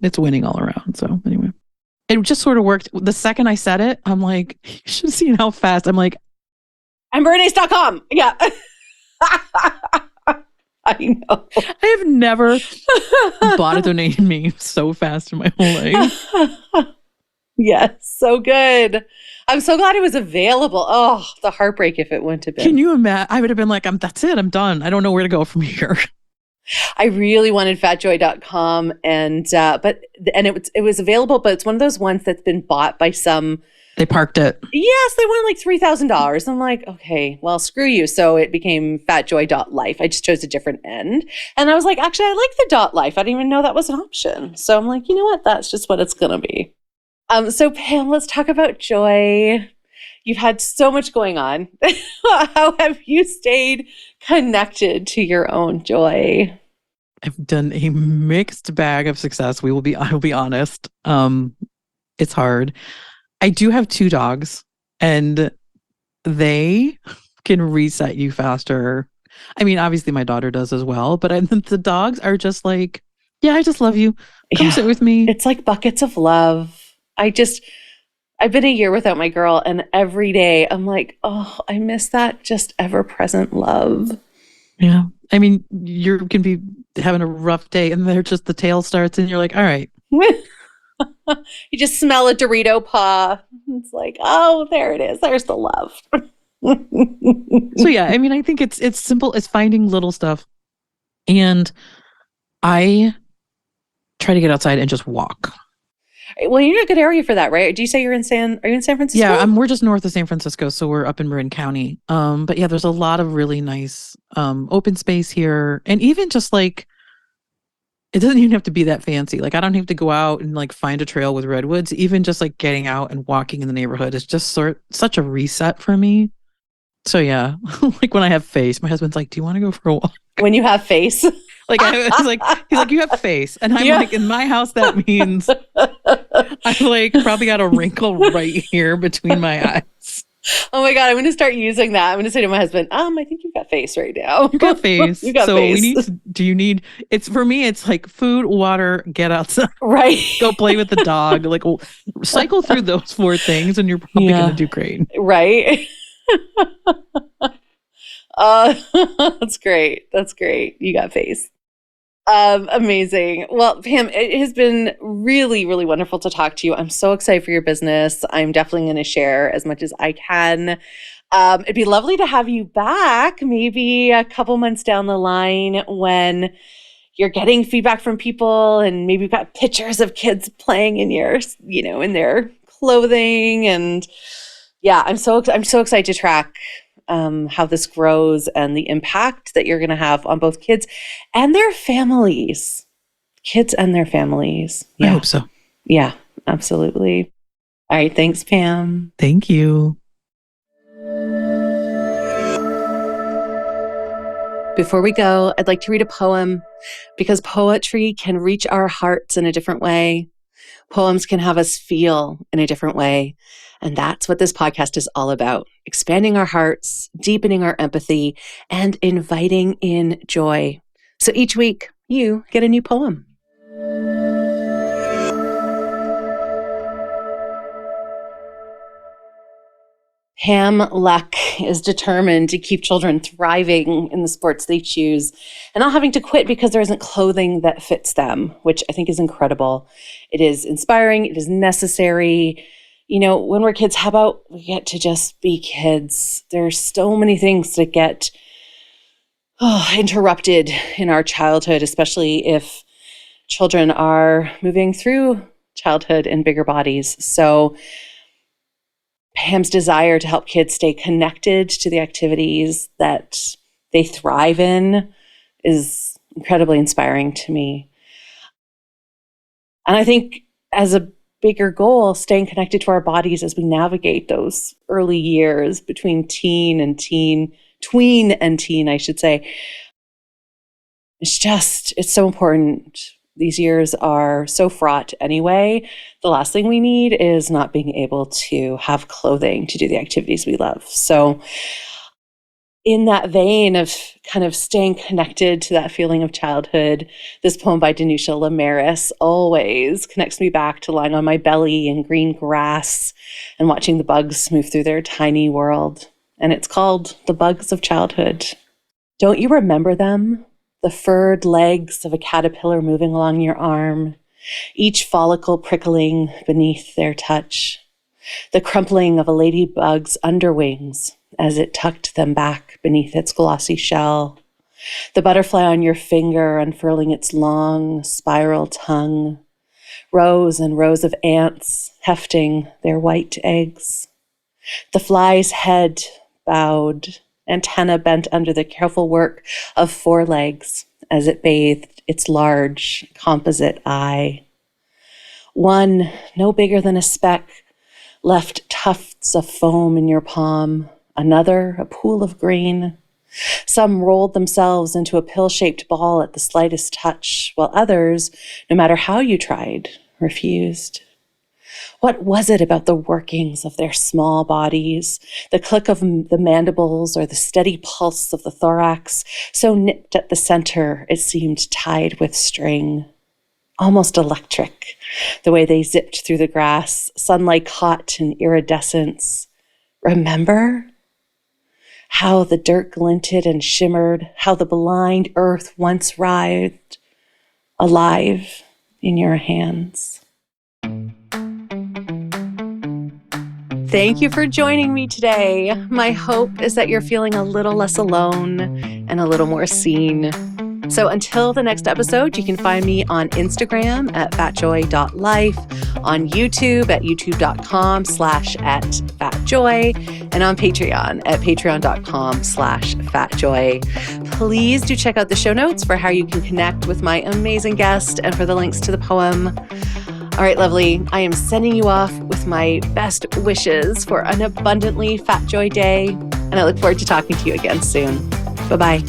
S2: It's winning all around. So anyway, it just sort of worked. The second I said it, I'm like, you should have seen how fast. I'm like,
S1: emberandace.com. Yeah. I know.
S2: I have never bought a domain name so fast in my whole life.
S1: Yes, so good. I'm so glad it was available. Oh, the heartbreak if it wouldn't have been.
S2: Can you imagine? I would have been like, that's it. I'm done. I don't know where to go from here.
S1: I really wanted fatjoy.com and it was available, but it's one of those ones that's been bought by some.
S2: They parked it.
S1: Yes, they wanted like $3,000. I'm like, okay, well, screw you. So it became fatjoy.life. I just chose a different end. And I was like, actually, I like the .life. I didn't even know that was an option. So I'm like, you know what? That's just what it's going to be. So Pam, let's talk about joy. You've had so much going on. How have you stayed connected to your own joy?
S2: I've done a mixed bag of success. I will be honest. It's hard. I do have 2 dogs, and they can reset you faster. I mean, obviously my daughter does as well, but the dogs are just like, yeah, I just love you. Come sit with me.
S1: It's like buckets of love. I've been a year without my girl, and every day I'm like, oh, I miss that just ever-present love.
S2: Yeah. I mean, you can be having a rough day, and they're just, the tail starts, and you're like, all right.
S1: You just smell a Dorito paw. It's like, oh, there it is. There's the love.
S2: So yeah, I mean, I think it's simple. It's finding little stuff. And I try to get outside and just walk.
S1: Well, you're in a good area for that, right? Do you say are you in San Francisco?
S2: Yeah, we're just north of San Francisco, so we're up in Marin County. But yeah, there's a lot of really nice open space here. And even just like, it doesn't even have to be that fancy. Like, I don't have to go out and like find a trail with redwoods. Even just like getting out and walking in the neighborhood is just such a reset for me. So yeah, like when I have face, my husband's like, do you want to go for a walk?
S1: When you have face?
S2: Like, he's like, you have face. And I'm like, in my house, that means I like probably got a wrinkle right here between my eyes.
S1: Oh my God, I'm going to start using that. I'm going to say to my husband, I think you've got face right now.
S2: You got face.
S1: You got
S2: so
S1: face.
S2: For me, it's like food, water, get outside.
S1: Right.
S2: Go play with the dog. Like, cycle through those 4 things and you're probably going to do great.
S1: Right. That's great. That's great. You got face. Amazing. Well, Pam, it has been really, really wonderful to talk to you. I'm so excited for your business. I'm definitely going to share as much as I can. It'd be lovely to have you back maybe a couple months down the line when you're getting feedback from people and maybe you've got pictures of kids playing in in their clothing. And yeah, I'm so excited to track how this grows and the impact that you're going to have on both kids and their families. Kids and their families. Yeah.
S2: I hope so.
S1: Yeah, absolutely. All right. Thanks, Pam.
S2: Thank you.
S1: Before we go, I'd like to read a poem because poetry can reach our hearts in a different way. Poems can have us feel in a different way. And that's what this podcast is all about. Expanding our hearts, deepening our empathy, and inviting in joy. So each week, you get a new poem. Pam Luk is determined to keep children thriving in the sports they choose and not having to quit because there isn't clothing that fits them, which I think is incredible. It is inspiring. It is necessary. When we're kids, how about we get to just be kids? There's so many things that get interrupted in our childhood, especially if children are moving through childhood in bigger bodies. So Pam's desire to help kids stay connected to the activities that they thrive in is incredibly inspiring to me. And I think as a bigger goal, staying connected to our bodies as we navigate those early years between tween and teen, I should say. It's so important. These years are so fraught anyway. The last thing we need is not being able to have clothing to do the activities we love. So in that vein of kind of staying connected to that feeling of childhood, this poem by Danusha Lamaris always connects me back to lying on my belly in green grass and watching the bugs move through their tiny world. And it's called The Bugs of Childhood. Don't you remember them? The furred legs of a caterpillar moving along your arm, each follicle prickling beneath their touch. The crumpling of a ladybug's underwings as it tucked them back beneath its glossy shell. The butterfly on your finger unfurling its long spiral tongue. Rows and rows of ants hefting their white eggs. The fly's head bowed, antenna bent under the careful work of forelegs as it bathed its large composite eye. One, no bigger than a speck, left tufts of foam in your palm. Another, a pool of green. Some rolled themselves into a pill-shaped ball at the slightest touch, while others, no matter how you tried, refused. What was it about the workings of their small bodies, the click of the mandibles or the steady pulse of the thorax, so nipped at the center it seemed tied with string? Almost electric, the way they zipped through the grass, sunlight caught in iridescence. Remember? How the dirt glinted and shimmered, how the blind earth once writhed, alive in your hands. Thank you for joining me today. My hope is that you're feeling a little less alone and a little more seen. So until the next episode, you can find me on Instagram at fatjoy.life, on YouTube at youtube.com/@fatjoy, and on Patreon at patreon.com/fatjoy. Please do check out the show notes for how you can connect with my amazing guest and for the links to the poem. All right, lovely. I am sending you off with my best wishes for an abundantly Fat Joy day, and I look forward to talking to you again soon. Bye-bye.